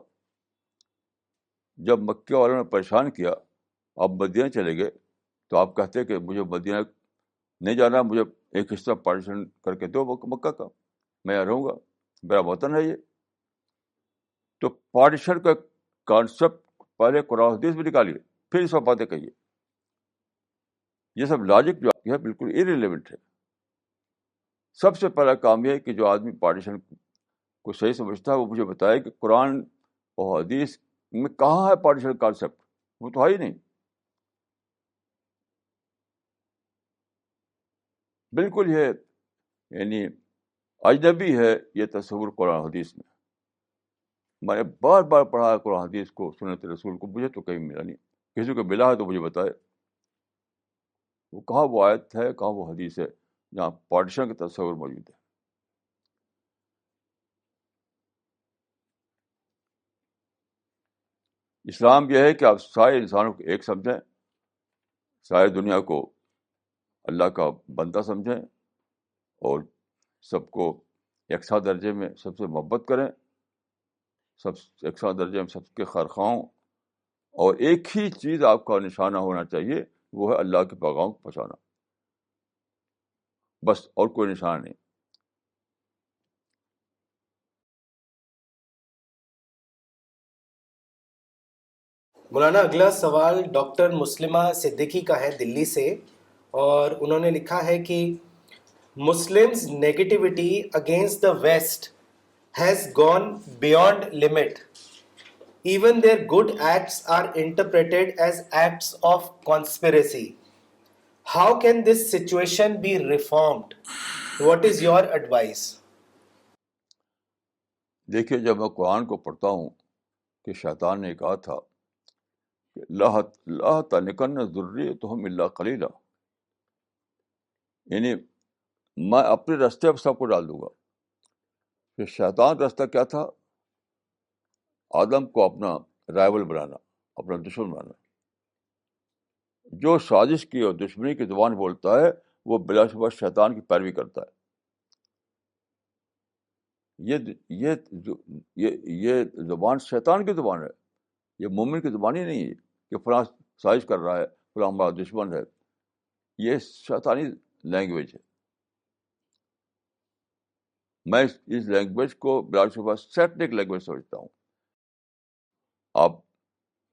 جب مکہ والوں نے پریشان کیا, آپ مدینہ چلے گئے, تو آپ کہتے کہ مجھے مدینہ نہیں جانا, مجھے ایک حصہ پارٹیشن کر کے دو مکہ کا, میں یہاں رہوں گا, میرا وطن ہے یہ. تو پارٹیشن کا کانسیپٹ پہلے قرآن حدیث میں نکالیے, پھر اس وقت باتیں کہیے. یہ سب لاجک جو آپ کی ہے بالکل ایریلیونٹ ہے. سب سے پہلا کام یہ ہے کہ جو آدمی پارٹیشن کو صحیح سمجھتا ہے وہ مجھے بتائے کہ قرآن اور حدیث میں کہاں ہے پارٹیشن کانسیپٹ. وہ تو ہے ہی نہیں, بالکل یہ یعنی اجنبی ہے یہ تصور قرآن حدیث میں. میں نے بار بار پڑھا ہے قرآن حدیث کو, سنت رسول کو, مجھے تو کہیں ملا نہیں. کسی کو ملا ہے تو مجھے بتائے وہ کہاں وہ آیت ہے, کہاں وہ حدیث ہے جہاں پارٹیشن کا تصور موجود ہے. اسلام یہ ہے کہ آپ سارے انسانوں کو ایک سمجھیں, ساری دنیا کو اللہ کا بندہ سمجھیں, اور سب کو یکساں درجے میں سب سے محبت کریں, سب یکساں درجے میں سب کے خیرخواہوں, اور ایک ہی چیز آپ کا نشانہ ہونا چاہیے, وہ ہے اللہ کے پیغام کو پہنچانا, بس اور کوئی نشانہ نہیں. مولانا اگلا سوال ڈاکٹر مسلمہ صدیقی کا ہے دلی سے, اور انہوں نے لکھا ہے کہ Muslims negativity against the west has gone beyond limit. Even their good acts are interpreted as acts of conspiracy. How can this situation be reformed? What is your advice? دیکھیے جب میں قرآن کو پڑھتا ہوں کہ شیطان نے کہا تھا کہ لا تنکن ذریتہم الا قلیلا, یعنی میں اپنے راستے پر سب کو ڈال دوں گا. کہ شیطان کا راستہ کیا تھا؟ آدم کو اپنا رائول بنانا, اپنا دشمن بنانا. جو سازش کی اور دشمنی کی زبان بولتا ہے وہ بلا شبہ شیطان کی پیروی کرتا ہے. یہ زبان شیطان کی زبان ہے، یہ مومن کی زبان ہی نہیں ہے کہ فلاں سازش کر رہا ہے، فلاں ہمارا دشمن ہے. یہ شیطانی لینگویج ہے. میں اس لینگویج کو بلا شبہ سیٹنک لینگویج سمجھتا ہوں. آپ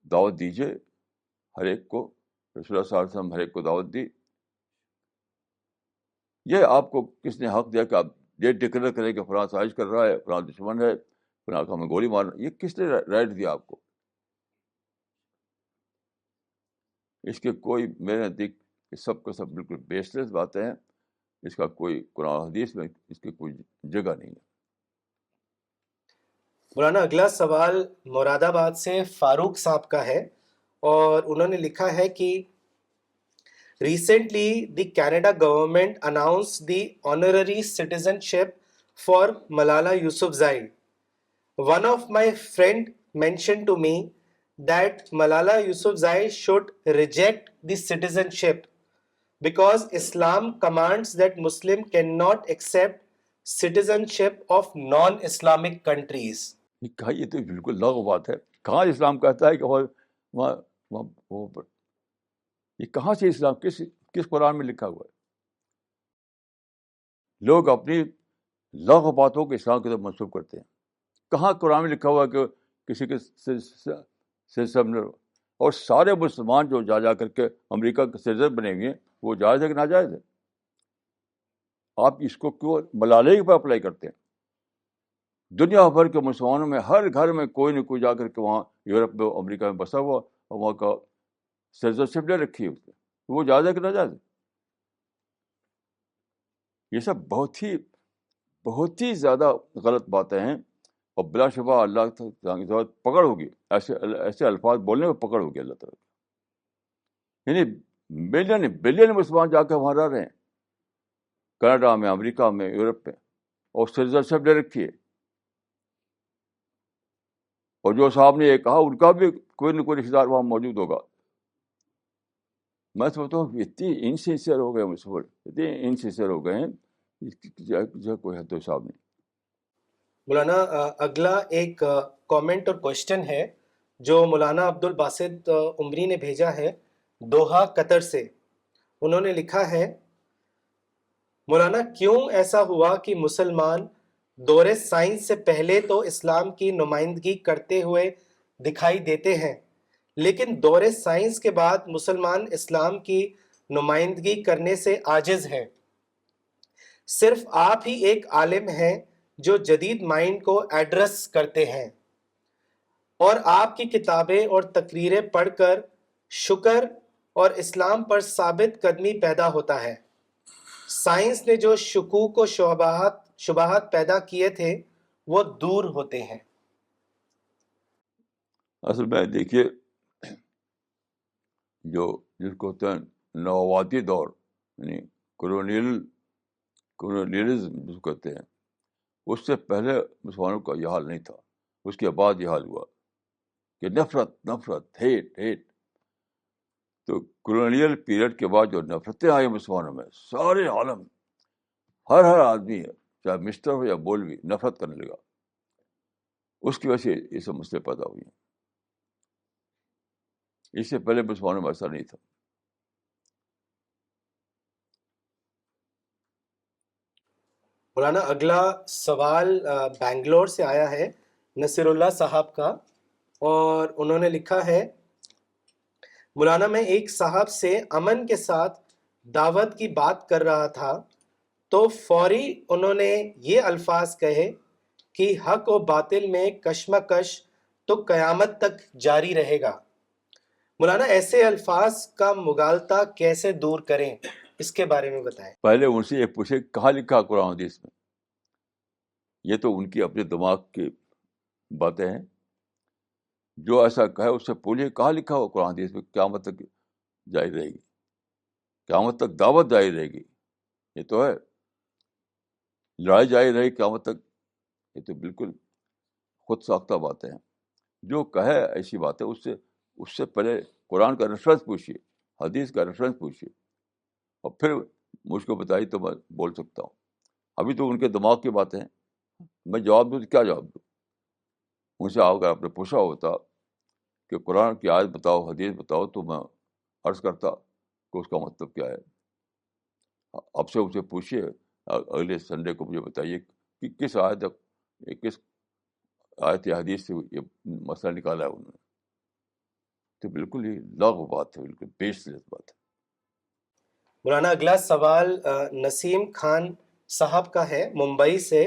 دعوت دیجیے ہر ایک کو، رسول اللہ صلی اللہ علیہ وسلم ہر ایک کو دعوت دی. یہ آپ کو کس نے حق دیا کہ آپ یہ ڈکلیئر کریں کہ فلاں سازش کر رہا ہے، فلاں دشمن ہے، فلاں کو ہمیں گولی مارنا؟ یہ کس نے رائٹ دیا آپ کو؟ اس کے کوئی میرے نزدیک سب کے سب بالکل بیس لیس باتیں ہیں. اس کا کوئی قرآن حدیث میں اس کی کوئی جگہ نہیں ہے. مولانا اگلا سوال مراد آباد سے فاروق صاحب کا ہے، اور انہوں نے لکھا ہے کہ recently the Canada government announce the honorary citizenship for Malala Yousafzai. One of my friend mentioned to me that Malala Yousafzai should reject the citizenship because Islam commands that Muslim cannot accept citizenship of non-Islamic countries. یہ تو بالکل لغو بات ہے. کہاں اسلام کہتا ہے کہ وہاں پر یہ کہاں سے اسلام کس قرآن میں لکھا ہوا ہے؟ لوگ اپنی لغو باتوں کو اسلام کی طرف منسوخ کرتے ہیں. کہاں قرآن میں لکھا ہوا کہ کسی کے سٹیزن، اور سارے مسلمان جو جا کر کے امریکہ کے سٹیزن بنے ہوئے ہیں وہ جائز ہے کہ ناجائز ہے؟ آپ اس کو کیوں ملالے پر اپلائی کرتے ہیں؟ دنیا بھر کے مسلمانوں میں ہر گھر میں کوئی نہ کوئی جا کر کے وہاں یورپ میں امریکہ میں بسا ہوا اور وہاں کا سٹیزنشپ لے رکھی ہے اس نے، وہ جائز ہے کہ ناجائز ہے؟ یہ سب بہت ہی زیادہ غلط باتیں ہیں، اور بلا شبہ اللہ تعالیٰ پکڑ ہوگی. ایسے الفاظ بولنے میں پکڑ ہوگی اللہ تعالیٰ. یعنی بلین مسلمان جا کے وہاں رہ رہے ہیں، کینیڈا میں، امریکہ میں، یورپ میں، اور سٹیزنشپ لے رکھی ہے. اور جو صاحب نے یہ کہا ان کا بھی کوئی نہ کوئی رشتے دار وہاں موجود ہوگا. میں سمجھتا ہوں اتنی انسنسیئر ہو گئے مسلمان، اتنے انسنسیئر ہو گئے ہیں، جو کوئی حد و حساب نہیں. مولانا اگلا ایک کامنٹ اور کوشچن ہے جو مولانا عبد الباسط عمری نے بھیجا ہے دوحہ قطر سے. انہوں نے لکھا ہے، مولانا کیوں ایسا ہوا کہ مسلمان دور سائنس سے پہلے تو اسلام کی نمائندگی کرتے ہوئے دکھائی دیتے ہیں، لیکن دور سائنس کے بعد مسلمان اسلام کی نمائندگی کرنے سے عاجز ہیں؟ صرف آپ ہی ایک عالم ہیں جو جدید مائنڈ کو ایڈریس کرتے ہیں، اور آپ کی کتابیں اور تقریریں پڑھ کر شکر اور اسلام پر ثابت قدمی پیدا ہوتا ہے. سائنس نے جو شکوک و شبہات پیدا کیے تھے وہ دور ہوتے ہیں. اصل میں دیکھیے، جس کو ہوتے ہیں نوآبادی دور، یعنی کولونیلزم جس کو کہتے ہیں، اس سے پہلے مسلمانوں کا یہ حال نہیں تھا. اس کے بعد یہ حال ہوا کہ نفرت ہیٹ. تو کولونیل پیریڈ کے بعد جو نفرتیں آئی مسلمانوں میں، سارے عالم، ہر آدمی ہے، چاہے مسٹر ہو یا بولوی، نفرت کرنے لگا. اس کی وجہ سے یہ سب مسئلے پیدا ہوئے ہیں. اس سے پہلے مسلمانوں میں ایسا نہیں تھا. مولانا اگلا سوال بنگلور سے آیا ہے نصیر اللہ صاحب کا، اور انہوں نے لکھا ہے، مولانا میں ایک صاحب سے امن کے ساتھ دعوت کی بات کر رہا تھا تو فوری انہوں نے یہ الفاظ کہے کہ حق و باطل میں کشمکش تو قیامت تک جاری رہے گا. مولانا ایسے الفاظ کا مغالطہ کیسے دور کریں، اس کے بارے میں بتائیں. پہلے ان سے یہ پوچھے کہاں لکھا قرآن حدیث میں. یہ تو ان کی اپنے دماغ کی باتیں ہیں. جو ایسا کہے اس سے پوچھے کہاں لکھا ہو قرآن حدیث میں قیامت تک جاری رہے گی، قیامت تک دعوت جاری رہے گی. یہ تو ہے، لڑائی جاری رہے گی قیامت تک. یہ تو بالکل خود ساختہ باتیں ہیں. جو کہے ایسی باتیں اس سے پہلے قرآن کا ریفرنس پوچھیے، حدیث کا ریفرنس پوچھیے، اور پھر مجھ کو بتائی تو میں بول سکتا ہوں. ابھی تو ان کے دماغ کی باتیں ہیں. میں جواب دوں تو کیا جواب دوں؟ ان سے اگر آپ نے پوچھا ہوتا کہ قرآن کی آیت بتاؤ، حدیث بتاؤ، تو میں عرض کرتا کہ اس کا مطلب کیا ہے. اب سے اسے پوچھیے اگلے سنڈے کو مجھے بتائیے کہ کس آیت یا حدیث سے یہ مسئلہ نکالا ہے انہوں نے. تو بالکل ہی لاغو بات ہے، بالکل بیس لیس بات ہے. مولانا اگلا سوال نسیم خان صاحب کا ہے ممبئی سے،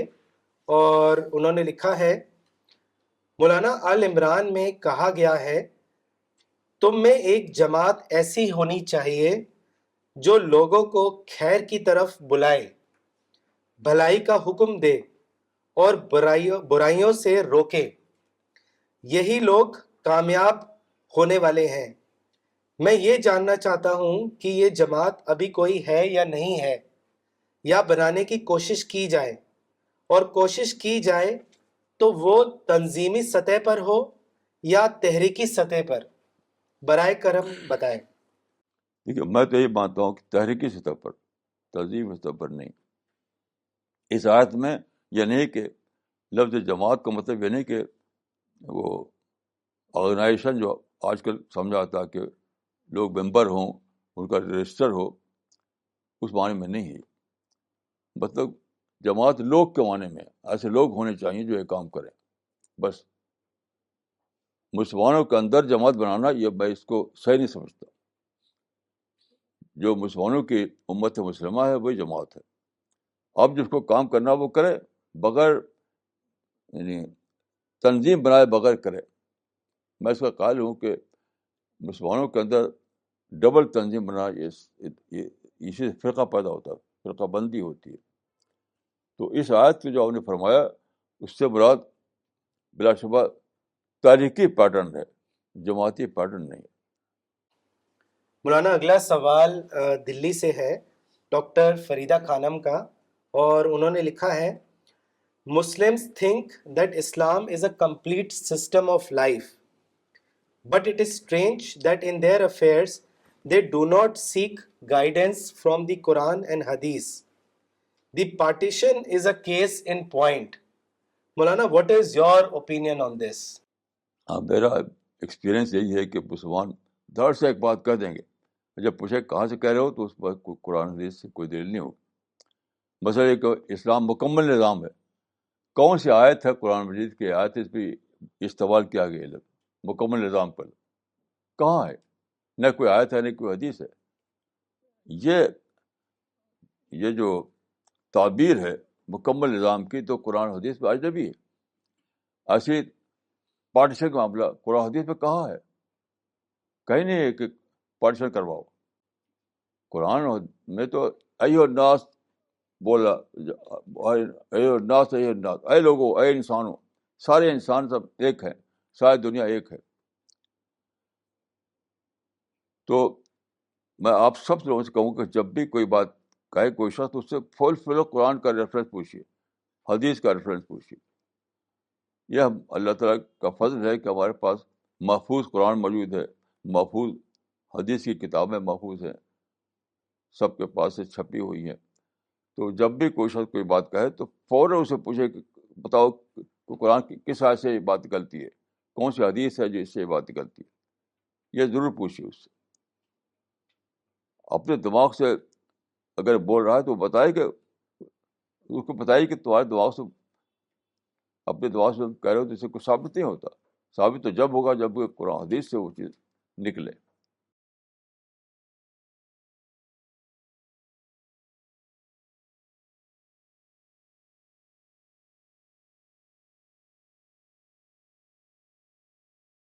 اور انہوں نے لکھا ہے مولانا آل عمران میں کہا گیا ہے تم میں ایک جماعت ایسی ہونی چاہیے جو لوگوں کو خیر کی طرف بلائے، بھلائی کا حکم دے اور برائیوں سے روکے، یہی لوگ کامیاب ہونے والے ہیں. میں یہ جاننا چاہتا ہوں کہ یہ جماعت ابھی کوئی ہے یا نہیں ہے، یا بنانے کی کوشش کی جائے، اور کوشش کی جائے تو وہ تنظیمی سطح پر ہو یا تحریکی سطح پر، برائے کرم بتائیں. دیکھیے، میں تو یہی مانتا ہوں کہ تحریکی سطح پر، تنظیمی سطح پر نہیں. اس آیت میں یہ نہیں کہ لفظ جماعت کا مطلب یہ نہیں کہ وہ آرگنائزیشن جو آج کل سمجھا آتا کہ لوگ ممبر ہوں، ان کا رجسٹر ہو، اس معنی میں نہیں ہے. مطلب جماعت لوگ کے معنی میں ایسے لوگ ہونے چاہیے جو یہ کام کریں. بس مسلمانوں کے اندر جماعت بنانا، یہ میں اس کو صحیح نہیں سمجھتا. جو مسلمانوں کی امت مسلمہ ہے وہی جماعت ہے. اب جس کو کام کرنا وہ کرے، بغیر یعنی تنظیم بنائے بغیر کرے. میں اس کا قائل ہوں کہ مسلمانوں کے اندر ڈبل تنظیم بنا، اسی سے فرقہ پیدا ہوتا ہے، فرقہ بندی ہوتی ہے. تو اس آیت میں جو آپ نے فرمایا اس سے مراد بلا شبہ تاریخی پیٹرن ہے، جماعتی پیٹرن نہیں. مولانا اگلا سوال دلی سے ہے ڈاکٹر فریدہ خانم کا، اور انہوں نے لکھا ہے Muslims think that Islam is a complete system of life, but it is strange that in their affairs they do not seek guidance from the Quran and Hadith. The partition is a case in point. Maulana, what is your opinion on this? ہاں، میرا ایکسپیرئنس یہی ہے کہ مسلمان دھڑ سے ایک بات کہہ دیں گے، جب پوچھے کہاں سے کہہ رہے ہو تو اس پر قرآن حدیث سے کوئی دلیل نہیں ہوگی. مثلا یہ کہ اسلام مکمل نظام ہے، کون سی آیت ہے قرآن مجید کی آیت اس پہ استعمال کیا گیا لفظ مکمل نظام پر؟ کہاں ہے؟ نہ کوئی آیت ہے نہ کوئی حدیث ہے. یہ جو تعبیر ہے مکمل نظام کی تو قرآن حدیث میں اجنبی ہے. ایسی پارٹیشن کا معاملہ قرآن حدیث میں کہاں ہے؟ کہیں نہیں ہے کہ پارٹیشن کرواؤ. قرآن میں تو ایھا الناس بولا، ایھا الناس ایھا الناس، اے لوگو، اے انسانوں، سارے انسان سب ایک ہیں، ساری دنیا ایک ہے. تو میں آپ سب لوگوں سے کہوں کہ جب بھی کوئی بات کہے کوئی شخص تو اس سے فل قرآن کا ریفرنس پوچھیے، حدیث کا ریفرنس پوچھیے. یہ اللہ تعالیٰ کا فضل ہے کہ ہمارے پاس محفوظ قرآن موجود ہے، محفوظ حدیث کی کتابیں محفوظ ہیں، سب کے پاس سے چھپی ہوئی ہیں. تو جب بھی کوئی شخص کوئی بات کہے تو فوراً اسے پوچھے کہ بتاؤ کہ قرآن کی کس آیت سے یہ بات نکلتی ہے، کون سی حدیث ہے جو اس سے یہ بات نکلتی ہے. یہ ضرور پوچھیے اس سے. اپنے دماغ سے اگر بول رہا ہے تو بتائے کہ اس کو بتائیے کہ تمہارے دماغ سے، اپنے دماغ سے کہہ رہے ہو تو اسے کچھ ثابت نہیں ہوتا. ثابت تو جب ہوگا جب قرآن حدیث سے وہ چیز نکلے.